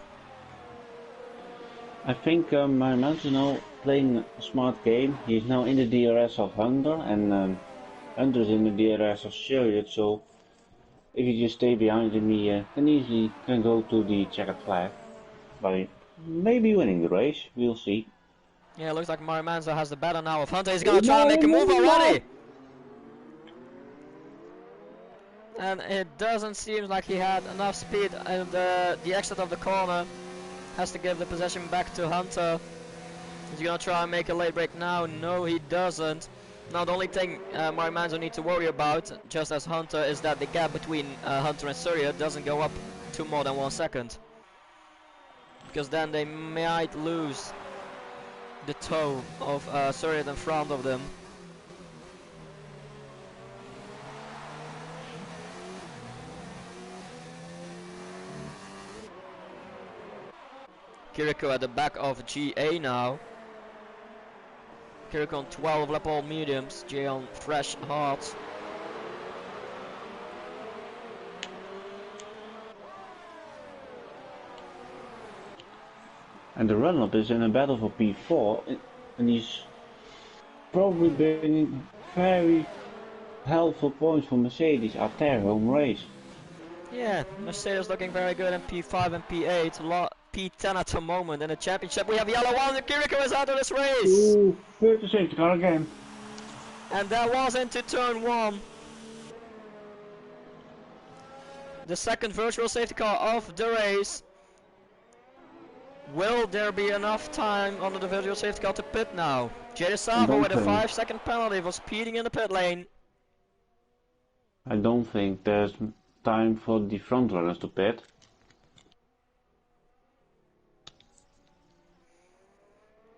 I think Mario Manzo is now playing a smart game. He's now in the DRS of Hunter, and Hunter is in the DRS of Surreyet, so if you just stay behind him, he can easily go to the checkered flag. But he may be winning the race, we'll see. Yeah, looks like Mario Manzo has the battle now. If Hunter is gonna try No, and make a move no, already! And it doesn't seem like he had enough speed, and the exit of the corner has to give the possession back to Hunter. Is he gonna try and make a late break now? No, he doesn't. Now the only thing Mario Manzo needs to worry about, just as Hunter, is that the gap between Hunter and Surya doesn't go up to more than 1 second. Because then they might lose the toe of Surya in front of them. Kiriko at the back of GA now. Kiriko on 12 lap all mediums, GA on fresh hards. And the run-up is in a battle for P4, and he's probably been very helpful points for Mercedes at their home race. Yeah, Mercedes looking very good in P5 and P8. P10 at the moment in the championship. We have yellow one, and Kiriko is out of this race. Ooh, first safety car again. And that was into turn 1. The second virtual safety car of the race. Will there be enough time under the virtual safety car to pit now? Jay Savo with a 5-second penalty for speeding in the pit lane. I don't think there's time for the front runners to pit.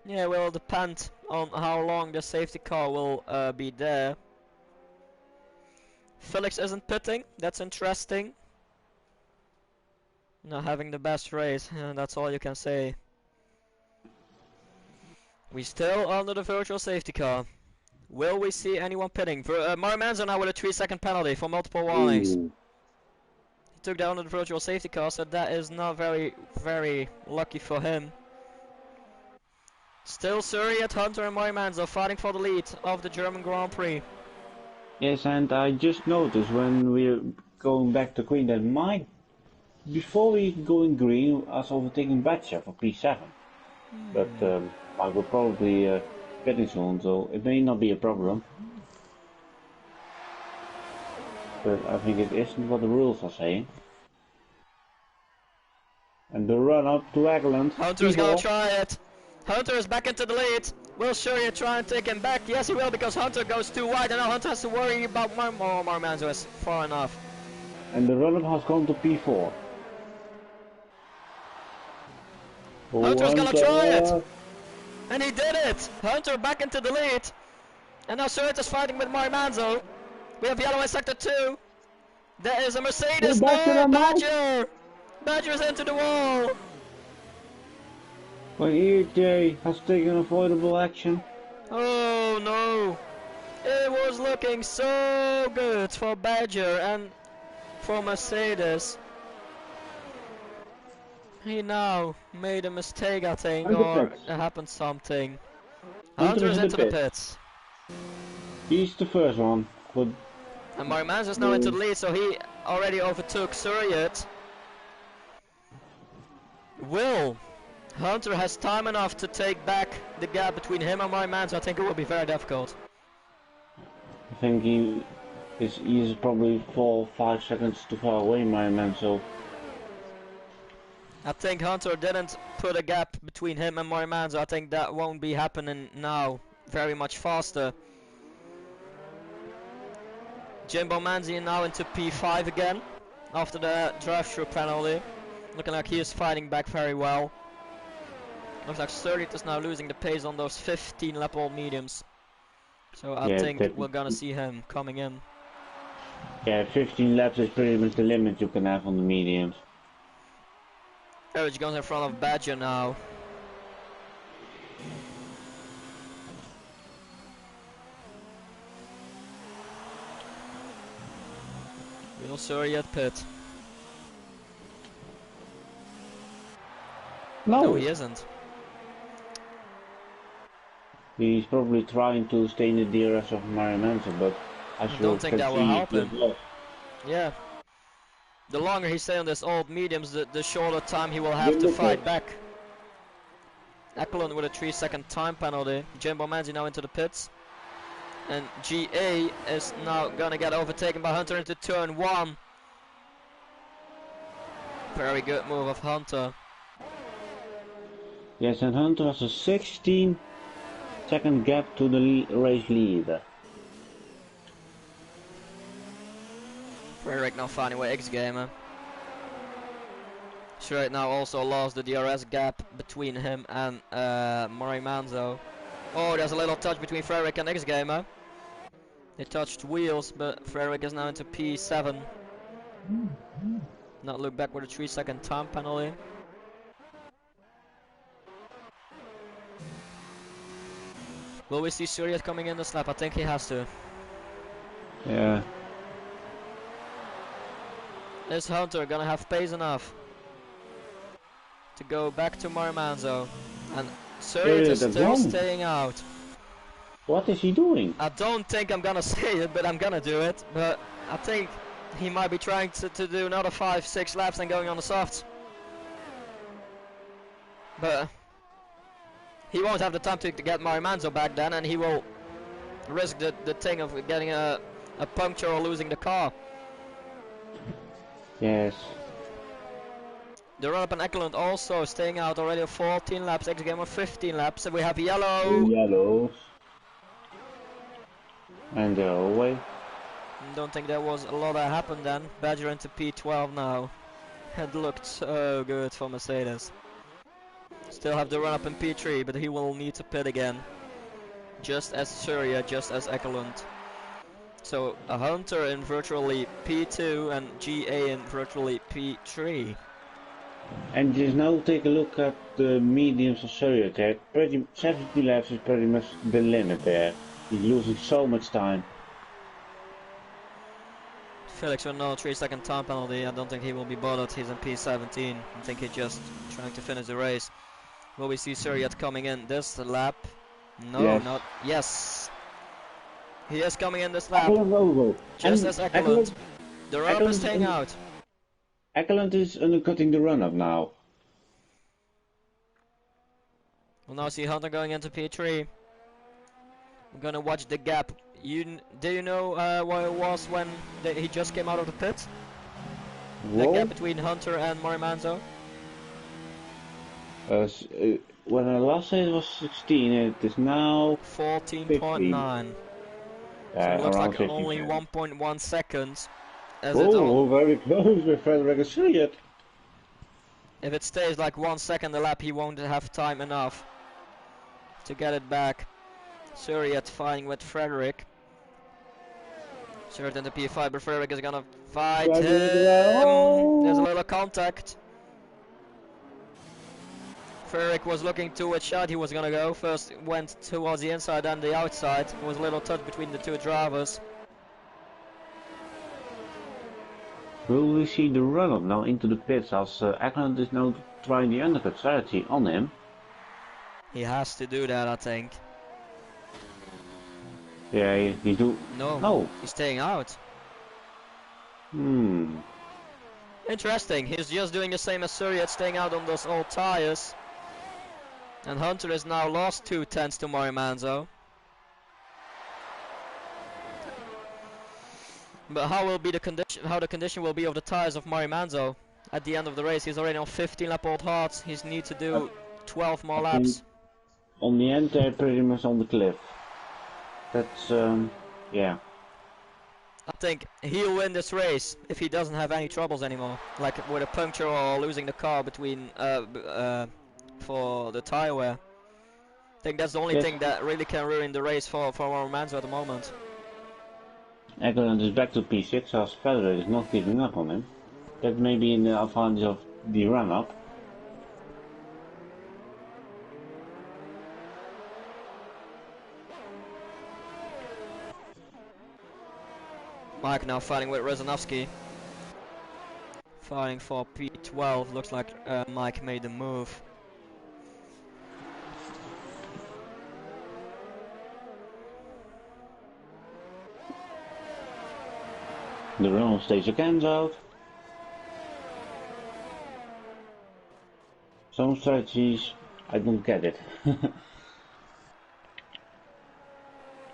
Yeah, it will depend on how long the safety car will be there. Felix isn't pitting, that's interesting. Not having the best race, that's all you can say. We still under the virtual safety car. Will we see anyone pitting? Mario Manzo now with a 3-second penalty for multiple warnings. Ooh. He took down the virtual safety car, so that is not very lucky for him. Still Surya, Hunter and Mario Manzo fighting for the lead of the German Grand Prix. Yes, and I just noticed when we're going back to green that before we go in green, I was overtaking Batcher for P7. But I will probably getting soon, so it may not be a problem. But I think it isn't what the rules are saying. And the run up to Egeland. Hunter is gonna try it. Hunter is back into the lead. Will Surya try and take him back? Yes, he will, because Hunter goes too wide, and now Hunter has to worry about Mario Manzo is far enough. And the run up has gone to P4. Hunter's gonna try it! And he did it! Hunter back into the lead. And now Surya is fighting with Mario Manzo. We have yellow in sector 2. There is a Mercedes. No, Badger! Badger's into the wall. But EJ has taken avoidable action. Oh no! It was looking so good for Badger and for Mercedes. He now made a mistake, I think, or there happened something. Hunter is into the pits. He's the first one. But and Mario Manzo is now into the lead, so he already overtook Surya. Will Hunter has time enough to take back the gap between him and Mario Manzo? I think it will be very difficult. I think he is probably 4 or 5 seconds too far away, Mario Manzo. I think Hunter didn't put a gap between him and Mario Manzo. I think that won't be happening now very much faster. Jimbo Manzi now into P5 again after the drive-through penalty. Looking like he is fighting back very well. Looks like Surya is now losing the pace on those 15 lap old mediums. So I think we're gonna see him coming in. Yeah, 15 laps is pretty much the limit you can have on the mediums. Courage goes in front of Badger now. Will Surya at pit? No, he isn't. He's probably trying to stay in the DRS of Mario Manzo, but I don't think that will help him. Yeah. The longer he stays on this old mediums, the shorter time he will have to fight back. Eklund with a 3-second time penalty. Jimbo Manzi now into the pits. And GA is now gonna get overtaken by Hunter into turn 1. Very good move of Hunter. Yes, and Hunter has a 16-second gap to the race leader. Frederick now finding with X-Gamer. Right now also lost the DRS gap between him and Murray Manzo. Oh, there's a little touch between Frederick and X-Gamer. They touched wheels, but Frederick is now into P7. Not look back with a 3-second time penalty. Will we see Surya coming in this lap? I think he has to. Yeah. Is Hunter gonna have pace enough to go back to Maramanzo? And Surya is still staying out. What is he doing? I don't think I'm gonna say it, but I'm gonna do it. But I think he might be trying to do another 5-6 laps and going on the softs. But he won't have the time to get Maramanzo back then, and he will risk the thing of getting a puncture or losing the car. Yes. The run-up and Eklund also staying out already 14 laps, X-Gamer 15 laps, and we have yellow. Yellows. And they're away. Don't think there was a lot that happened then. Badger into P12 now. It looked so good for Mercedes. Still have the run-up in P3, but he will need to pit again. Just as Surya, just as Eklund. So a Hunter in virtually P2 and GA in virtually P3. And just now take a look at the mediums of Surya there. 70 laps is pretty much the limit there. He's losing so much time. Felix with no 3-second time penalty. I don't think he will be bothered. He's in P17. I think he's just trying to finish the race. Will we see Surya coming in this lap? No, yes. not. Yes. He is coming in this lap. Just as Eklund. The run-up is staying out. Eklund is undercutting the run-up now. We'll now see Hunter going into P3. We're gonna watch the gap. Do you know what it was when he just came out of the pit? Whoa. The gap between Hunter and Morimanzo? When I last said it was 16, it is now 14.9. So it looks like only 1.1 seconds. Very close with Frederick and Surya. If it stays like 1 second a lap, he won't have time enough to get it back. Surya fighting with Frederick. Surya into P5, but Frederick is gonna fight him. There's a little contact. Frederick was looking to which side he was gonna go. First went towards the inside and the outside. There was a little touch between the two drivers. Will we see the run-up now into the pits as Eklund is now trying the undercut strategy on him? He has to do that, I think. Yeah, he's doing... No, he's staying out. Interesting, he's just doing the same as Surya, staying out on those old tires. And Hunter has now lost 2/10 to Morimanzo. But how will be the condition? How the condition will be of the tires of Morimanzo at the end of the race? He's already on 15 lap old hards. He needs to do 12 more laps. On the end, they're pretty much on the cliff. That's yeah. I think he'll win this race if he doesn't have any troubles anymore, like with a puncture or losing the car between for the tire wear. I think that's the only thing that really can ruin the race for Romanzo at the moment. Eklund is back to P6 as Federer is not giving up on him. That may be in the advantage of the run-up. Mike now fighting with Rezanovsky. Fighting for P12. Looks like Mike made the move. The run stays your cans out. Some strategies I don't get it.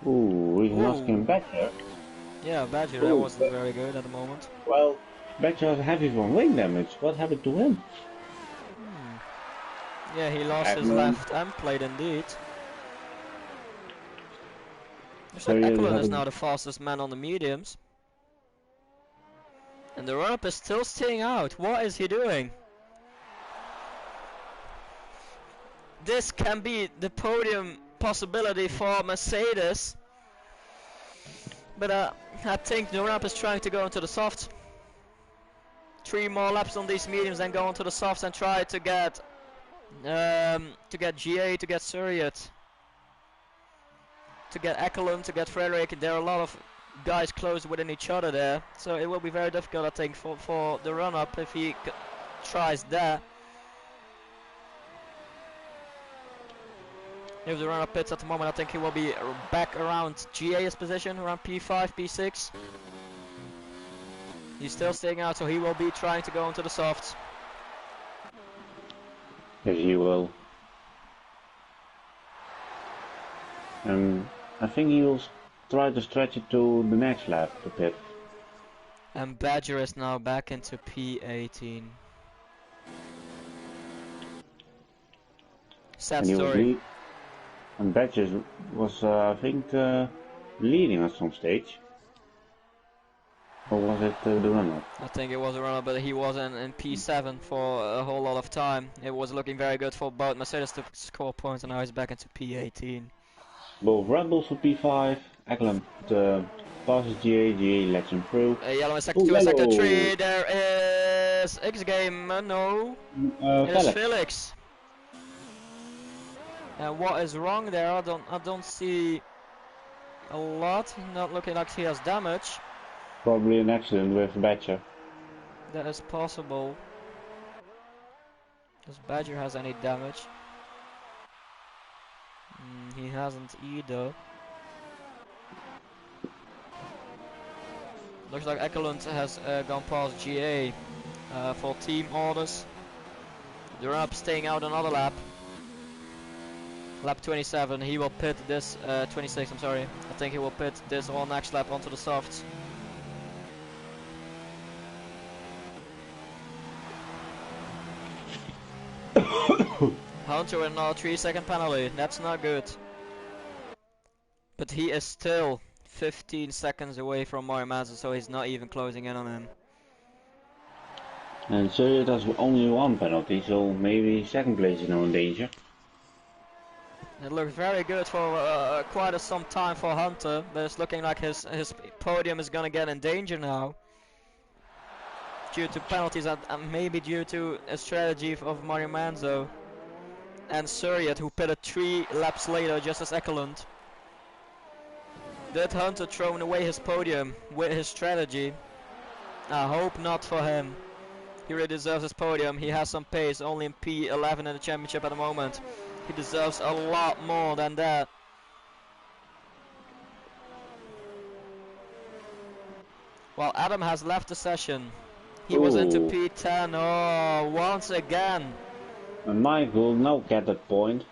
Ooh, he's asking Badger. Yeah, Badger, that Ooh, wasn't very good at the moment. well, Badger has heavy from wing damage. What happened to him? Yeah, he lost his Eklund. left end plate indeed. Looks like Surya is Eklund is having. now the fastest man on the mediums. And the run-up is still staying out. What is he doing? This can be the podium possibility for Mercedes. But I think the run-up is trying to go into the soft. 3 more laps on these mediums, then go onto the softs and try to get GA, to get Suryatt, to get Ekelund, to get Frederick. There are a lot of guys close within each other there, so it will be very difficult, I think, for the run-up if he tries that. If the runner pits at the moment, I think he will be back around GA's position, around P5, P6. He's still staying out, so he will be trying to go into the softs. Yes, he will. I think he will try to stretch it to the next lap, the pit. And Badger is now back into P18. Sad And he was story. And Badger was, I think, leading at some stage. Or was it the runner? I think it was a runner, but he was in P7 for a whole lot of time. It was looking very good for both Mercedes to score points, and now he's back into P18. Both Red Bulls for P5, Eklund passes GA lets him through. Yellow in sector 2 and sector 3, there is X-Game, no, it is Felix. And what is wrong there? I don't see a lot. Not looking like he has damage. Probably an accident with Badger. That is possible. Does Badger has any damage? He hasn't either. Looks like Ekelund has gone past GA for team orders. The run-up staying out another lap. Lap 27, he will pit this, 26, I'm sorry. I think he will pit this all next lap onto the softs. Hunter with another 3-second penalty, that's not good. But he is still 15 seconds away from Mario Mazza, so he's not even closing in on him. And Surya has only 1 penalty, so maybe second place is now in danger. It looks very good for quite some time for Hunter, but it's looking like his podium is gonna get in danger now. Due to penalties and maybe due to a strategy of Mario Manzo. And Suryatt, who pitted 3 laps later just as Ekelund. Did Hunter thrown away his podium with his strategy? I hope not for him. He really deserves his podium. He has some pace, only in P11 in the championship at the moment. He deserves a lot more than that. Well, Adam has left the session. He was into P10. Oh, once again. And Mike will now get that point.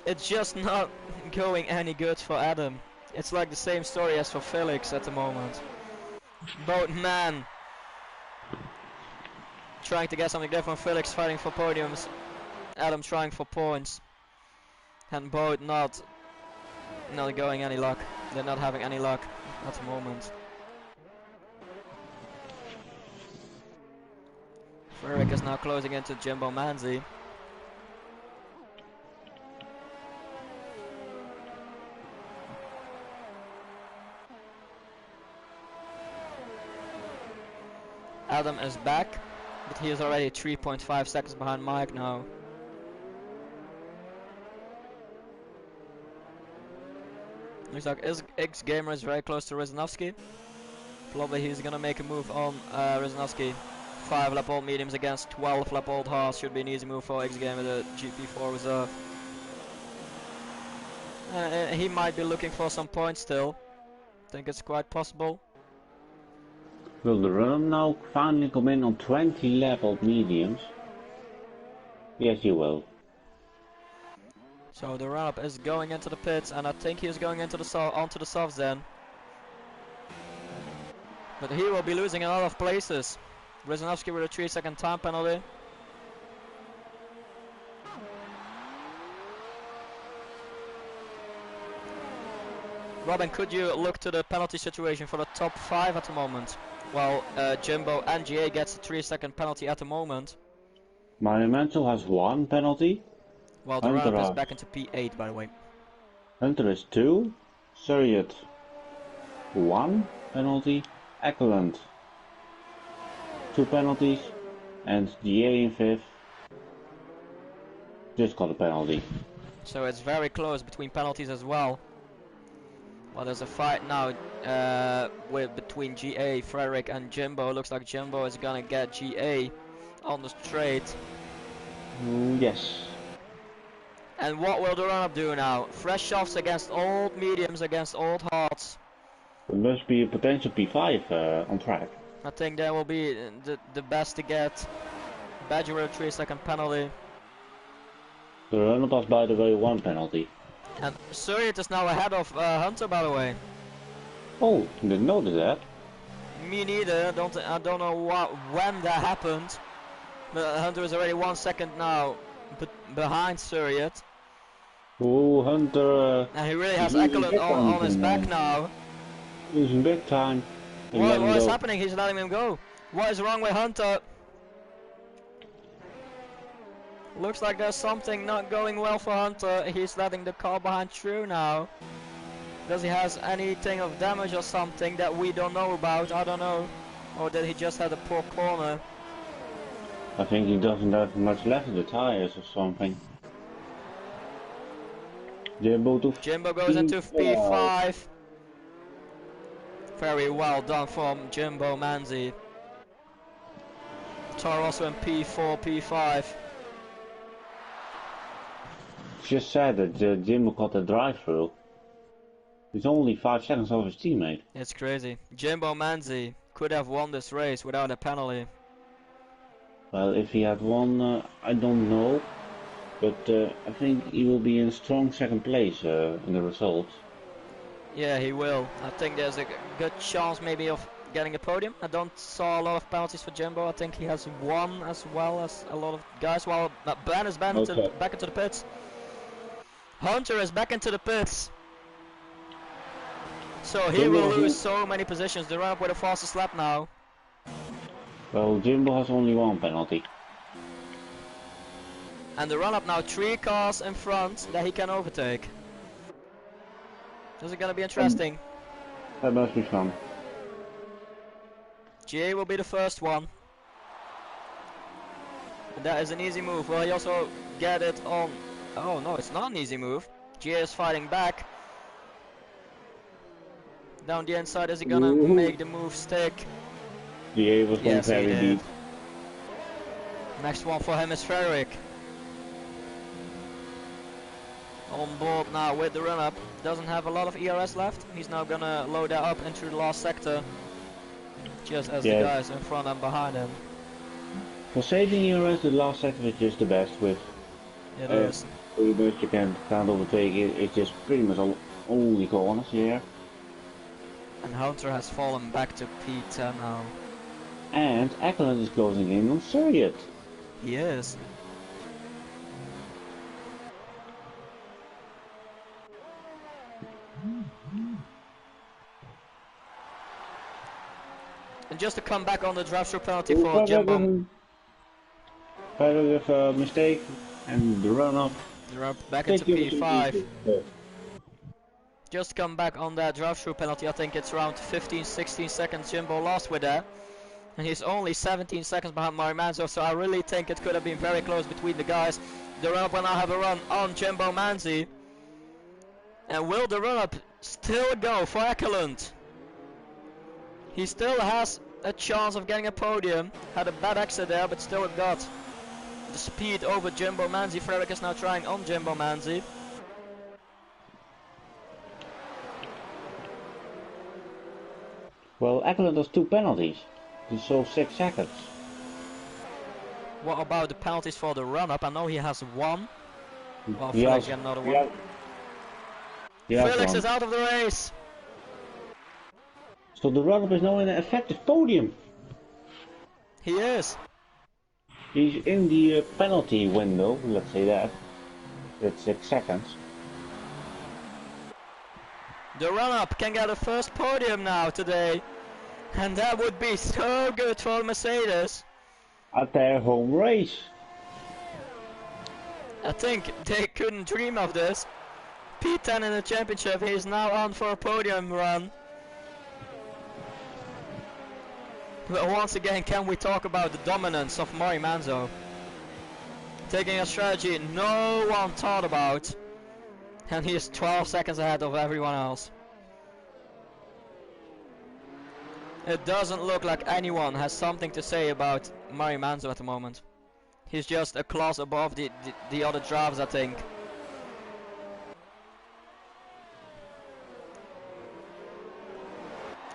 It's just not going any good for Adam. It's like the same story as for Felix at the moment. Both men trying to get something different. Felix fighting for podiums. Adam trying for points. And both not going any luck. They're not having any luck at the moment. Frederick is now closing into Jimbo Manzi. Adam is back, but he is already 3.5 seconds behind Mike now. Looks like X-Gamer is very close to Rizanovsky. Probably he's gonna make a move on Rizanovsky. 5 lap old mediums against 12 lap old Haas should be an easy move for X-Gamer, the GP4 reserve. He might be looking for some points still. Think it's quite possible. Will the run now finally come in on 20 lap old mediums? Yes, you will. So the run-up is going into the pits, and I think he is going into the onto the softs then. But he will be losing a lot of places. Brzezinski with a 3-second time penalty. Robin, could you look to the penalty situation for the top 5 at the moment? Well, Jimbo and GA gets a 3-second penalty at the moment. Monumental has 1 penalty. Well, the run-up is back into P8, by the way. Hunter is 2. Surreyet 1 penalty. Ekeland 2 penalties. And GA in 5th just got a penalty. So it's very close between penalties as well. Well, there's a fight now between GA, Frederick and Jimbo. Looks like Jimbo is gonna get GA on the straight. Yes. And what will the run-up do now? Fresh softs against old mediums against old hards. There must be a potential P5 on track. I think that will be the best to get. Badger with a 3-second penalty. The run-up has, by the way, 1 penalty. And Surreyet is now ahead of Hunter, by the way. Oh, didn't notice that. Me neither. I don't know when that happened. But Hunter is already 1 second now behind Surreyet. Oh, Hunter. And he really has Ekeland on his back now. He's in big time. What is happening? He's letting him go. What is wrong with Hunter? Looks like there's something not going well for Hunter. He's letting the car behind through now. Does he has anything of damage or something that we don't know about? I don't know. Or did he just have a poor corner? I think he doesn't have much left of the tires or something. Jimbo goes into P5. Very well done from Jimbo Manzi. Toro also in P4, P5. Just said that Jimbo got the drive-through. He's only 5 seconds off his teammate. It's crazy. Jimbo Manzi could have won this race without a penalty. Well, if he had won, I don't know. But I think he will be in strong second place in the results. Yeah, he will. I think there's a good chance maybe of getting a podium. I don't saw a lot of penalties for Jimbo. I think he has 1 as well as a lot of guys. While Ben is back into the pits. Hunter is back into the pits. So he will lose so many positions. The run-up with the fastest lap now. Well, Jimbo has only 1 penalty. And the run-up now 3 cars in front that he can overtake. This is gonna be interesting. That must be fun. GA will be the first one. And that is an easy move. Will he also get it on? Oh no, it's not an easy move. GA is fighting back. Down the inside, is he gonna make the move stick? GA was going very deep. Next one for him is Frederick. On board now with the run-up. Doesn't have a lot of ERS left. He's now gonna load that up into the last sector. Just as the guys in front and behind him. For saving ERS, the last sector is just the best with. It is. Pretty much you can't overtake it. It's just pretty much only corners here. And Hunter has fallen back to P10 now. And Ekeland is closing in on Surreyet. He is. And just to come back on the drive-through penalty for Jimbo. With a mistake and the run-up. The run-up back into P5. Just come back on that drive-through penalty. I think it's around 15-16 seconds Jimbo lost with that. And he's only 17 seconds behind Mari Manzo, so I really think it could have been very close between the guys. The run-up will now have a run on Jimbo Manzi. And will the run-up still go for Ekeland? He still has a chance of getting a podium. Had a bad exit there, but still got the speed over Jimbo Manzi. Frederick is now trying on Jimbo Manzi. Well, Ekeland has 2 penalties. So 6 seconds. What about the penalties for the run-up? I know he has one. Well, He Felix has, got another one. he has Felix one. is out of the race. So the run-up is now in an effective podium. He is. He's in the penalty window, let's say that. That's 6 seconds. The run-up can get a first podium now today. And that would be so good for Mercedes. At their home race. I think they couldn't dream of this. P10 in the championship, he's now on for a podium run. But once again, can we talk about the dominance of Mari Manzo? Taking a strategy no one thought about. And he is 12 seconds ahead of everyone else. It doesn't look like anyone has something to say about Mari Manzo at the moment. He's just a class above the other drivers, I think.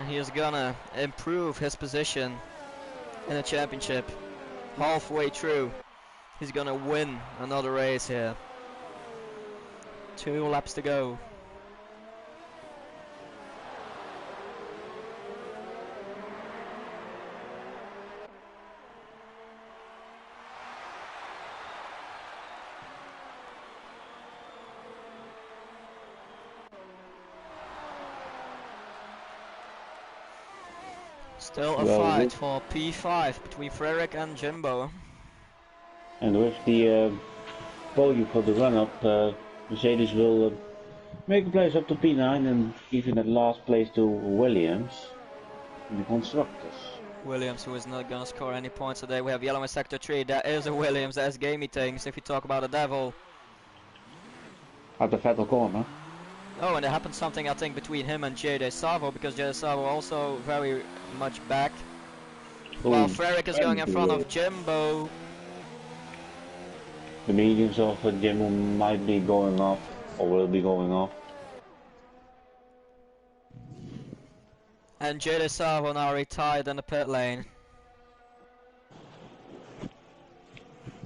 He is gonna improve his position in the championship. Halfway through, he's gonna win another race here. 2 laps to go. Still a fight for P5 between Frederick and Jimbo. And with the podium for the run-up, Mercedes will make a place up to P9 and even at last place to Williams in the constructors. Williams, who is not gonna score any points today. We have yellow in sector 3. That is a Williams, that's gamey things if you talk about a devil. At the Vettel corner. Oh, and there happened something, I think, between him and J.D. Savo, because J.D. Savo also very much back. While Frederick is going in front of Jimbo. The mediums of Jimbo might be going off, or will be going off. And J.D. Savo now retired in the pit lane.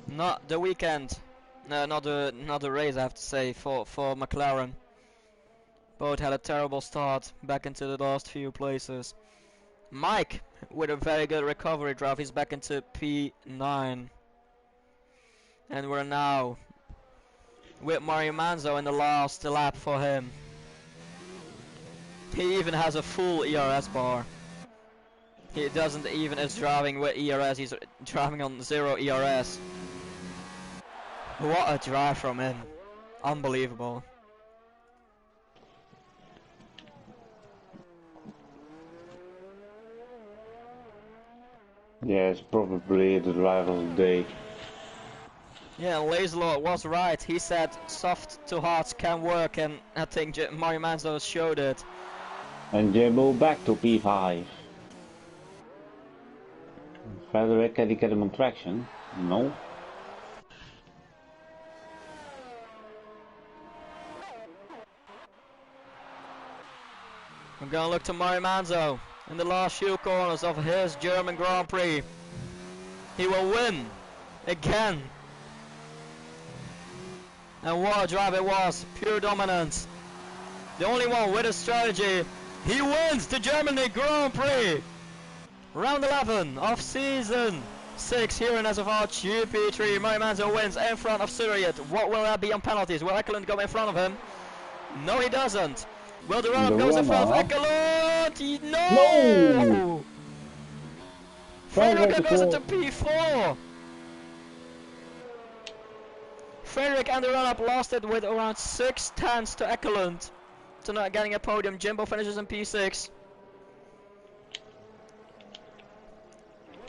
Not the weekend. No, not the race, I have to say, for McLaren. Both had a terrible start, back into the last few places. Mike, with a very good recovery drive, he's back into P9. And we're now with Mario Manzo in the last lap for him. He even has a full ERS bar. He doesn't even is driving with ERS, he's driving on 0 ERS. What a drive from him. Unbelievable. Yeah, it's probably the drive of the day. Yeah, and Lazelord was right. He said soft to hards can work, and I think Mario Manzo showed it. And Jimbo back to P5. Frederick, can he get him on traction? No. I'm gonna look to Mario Manzo in the last few corners of his German Grand Prix. He will win again. And what a drive it was, pure dominance. The only one with a strategy. He wins the Germany Grand Prix. Round 11 of season 6 here in SFR GP3. Mario Manzo wins in front of Surreyat. What will that be on penalties? Will Ekelund go in front of him? No, he doesn't. Will the run-up goes in front of Ekelund? No! Frederick goes into P4. Frederick and the run-up lost it with around 6 tenths to Ekelund. To not getting a podium. Jimbo finishes in P6.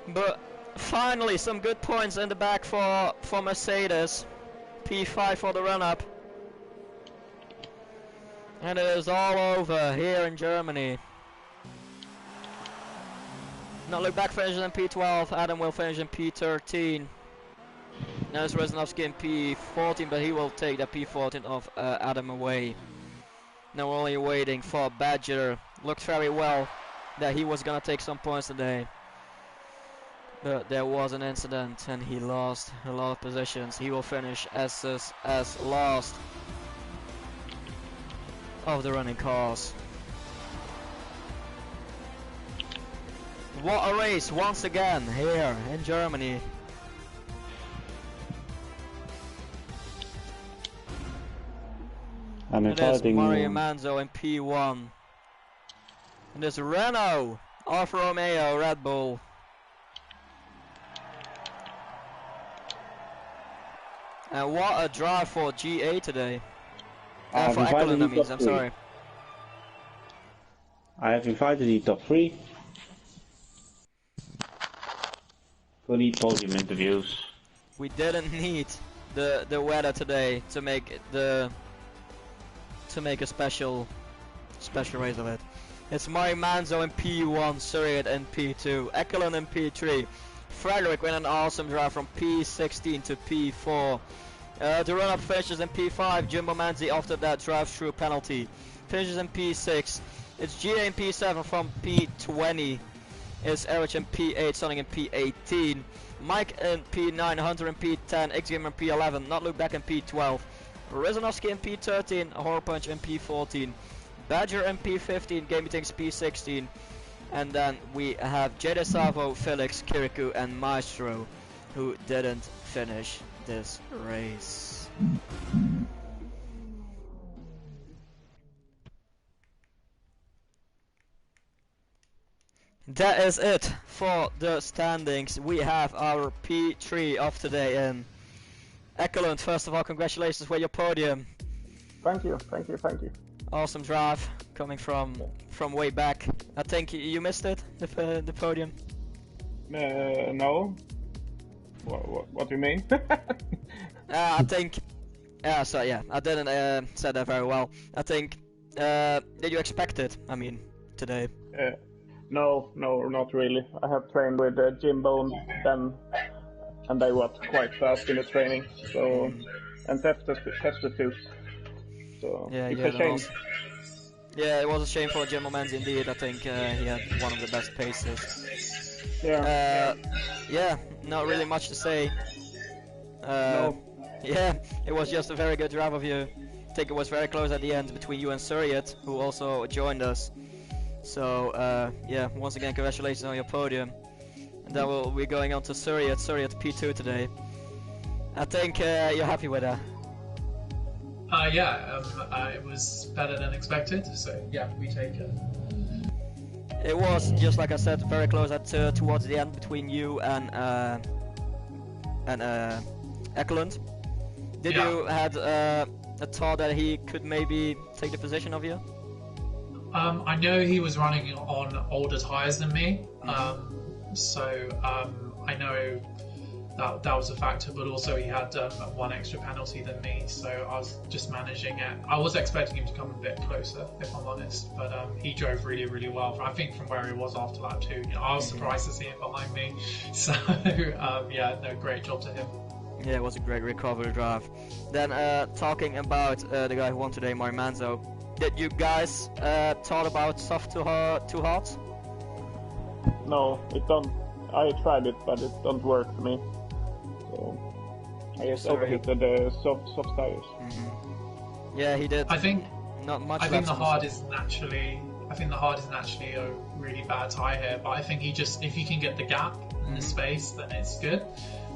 But finally some good points in the back for Mercedes. P5 for the run-up. And it is all over here in Germany. Now look back, finishes in P12. Adam will finish in P13. Now it's Reznowski in P14, but he will take the P14 of Adam away. Now we're only waiting for Badger. Looked very well that he was gonna take some points today. But there was an incident and he lost a lot of positions. He will finish as last of the running cars. What a race once again here in Germany. And there's Mario Manzo in P1. And there's Renault, Alfa Romeo, Red Bull. And what a drive for GA today. For Ekelund, that means, I'm sorry. I have invited the top 3 for the podium interviews. We didn't need the weather today to make a special race of it. It's Mario Manzo in P1, Surrey in P2, Ekelund in P3, Frederick with an awesome drive from P16 to P4. The run-up finishes in P5, Jimbo Manzi after that drive-through penalty finishes in P6. It's GA in P7 from P20. It's Erich in P8, Sonic in P18. Mike in P9, Hunter in P10, X-Gamer in P11, Not Look Back in P12. Rizanovsky in P13, Horpunch in P14. Badger in P15, Game Meetings P16. And then we have Jade Savo, Felix, Kirikou and Maestro who didn't finish this race. That is it for the standings. We have our P3 of today in. Ekelund, first of all, congratulations with your podium. Thank you, thank you, thank you. Awesome drive, coming from way back. I think you missed it, the podium. No. What do you mean? I think. So yeah, I didn't say that very well. I think. Did you expect it? I mean, today. No, not really. I have trained with Jimbo and Ben, and they were quite fast in the training. So, and tested too. So yeah, it's a shame. Yeah, it was a shame for Jimbo Manzi indeed. I think he had one of the best paces. Yeah. Yeah, not really much to say. No. Yeah, it was just a very good drive of you. I think it was very close at the end between you and Surreyet, who also joined us. So, yeah, once again, congratulations on your podium. And then we'll be going on to Surreyet P2 today. I think you're happy with that. Yeah, it was better than expected, so yeah, we take it. It was, just like I said, very close at towards the end between you and Ekelund. Did you had a thought that he could maybe take the position of you? I know he was running on older tyres than me, so I know that was a factor, but also he had one extra penalty than me, so I was just managing it. I was expecting him to come a bit closer, if I'm honest, but he drove really, really well. I think from where he was after lap 2, I was surprised to see him behind me. So yeah, no, great job to him. Yeah, it was a great recovery drive. Then talking about the guy who won today, Mario Manzo. Did you guys thought about soft to hard? No, it don't. I tried it, but it don't work for me. So I just overheated the soft tires. Yeah, he did. I think not much. I think the hard is naturally a really bad tire here, but I think if you can get the gap in the space, then it's good.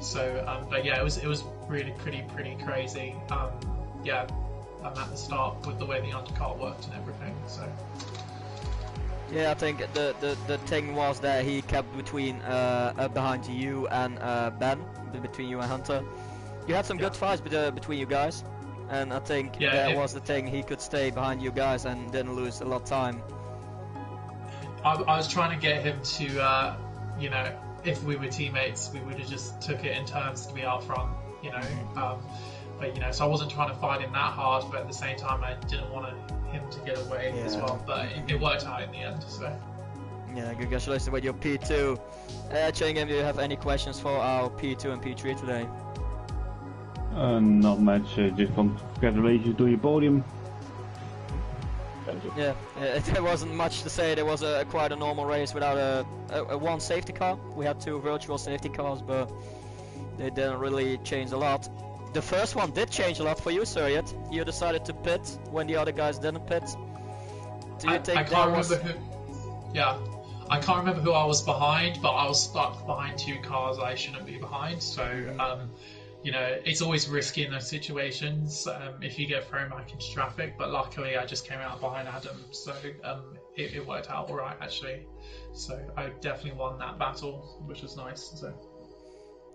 So, but yeah, it was really pretty crazy. Yeah. I'm at the start with the way the undercar worked and everything, so. Yeah, I think the thing was that he kept between behind you and Ben, between you and Hunter. You had some good fights between you guys, and I think that was the thing. He could stay behind you guys and didn't lose a lot of time. I was trying to get him to, if we were teammates, we would have just took it in turns to be out front, But so I wasn't trying to fight him that hard, but at the same time I didn't want him to get away as well. But it worked out in the end. So yeah, congratulations with your P2. Changam, do you have any questions for our P2 and P3 today? Not much. Just congratulations to your podium. Thank Thank you. Yeah, there wasn't much to say. There was quite a normal race without a one safety car. We had 2 virtual safety cars, but they didn't really change a lot. The first one did change a lot for you, Suriyat. You decided to pit when the other guys didn't pit. Do you think I can't remember who. Yeah, I can't remember who I was behind, but I was stuck behind 2 cars I shouldn't be behind. So, you know, it's always risky in those situations if you get thrown back into traffic. But luckily, I just came out behind Adam, so it worked out all right actually. So I definitely won that battle, which was nice. So.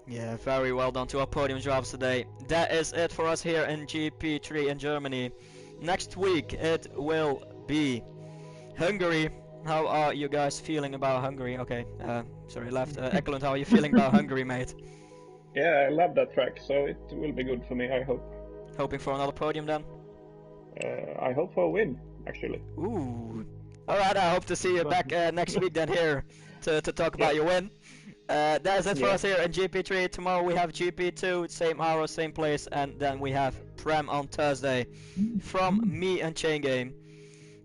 Yeah, very well done to our podium drivers today. That is it for us here in GP3 in Germany. Next week it will be Hungary. How are you guys feeling about Hungary? Okay, sorry, left. Ekelund, how are you feeling about Hungary, mate? Yeah, I love that track, so it will be good for me, I hope. Hoping for another podium then? I hope for a win, actually. Ooh. Alright, I hope to see you back next week then here to talk about your win. That's it for us here in GP3. Tomorrow we have GP2, same hour, same place, and then we have Prem on Thursday. From me and Chain Game,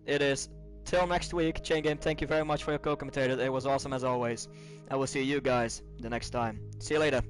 it is till next week. Chain Game, thank you very much for your co-commentator. It was awesome as always. I will see you guys the next time. See you later.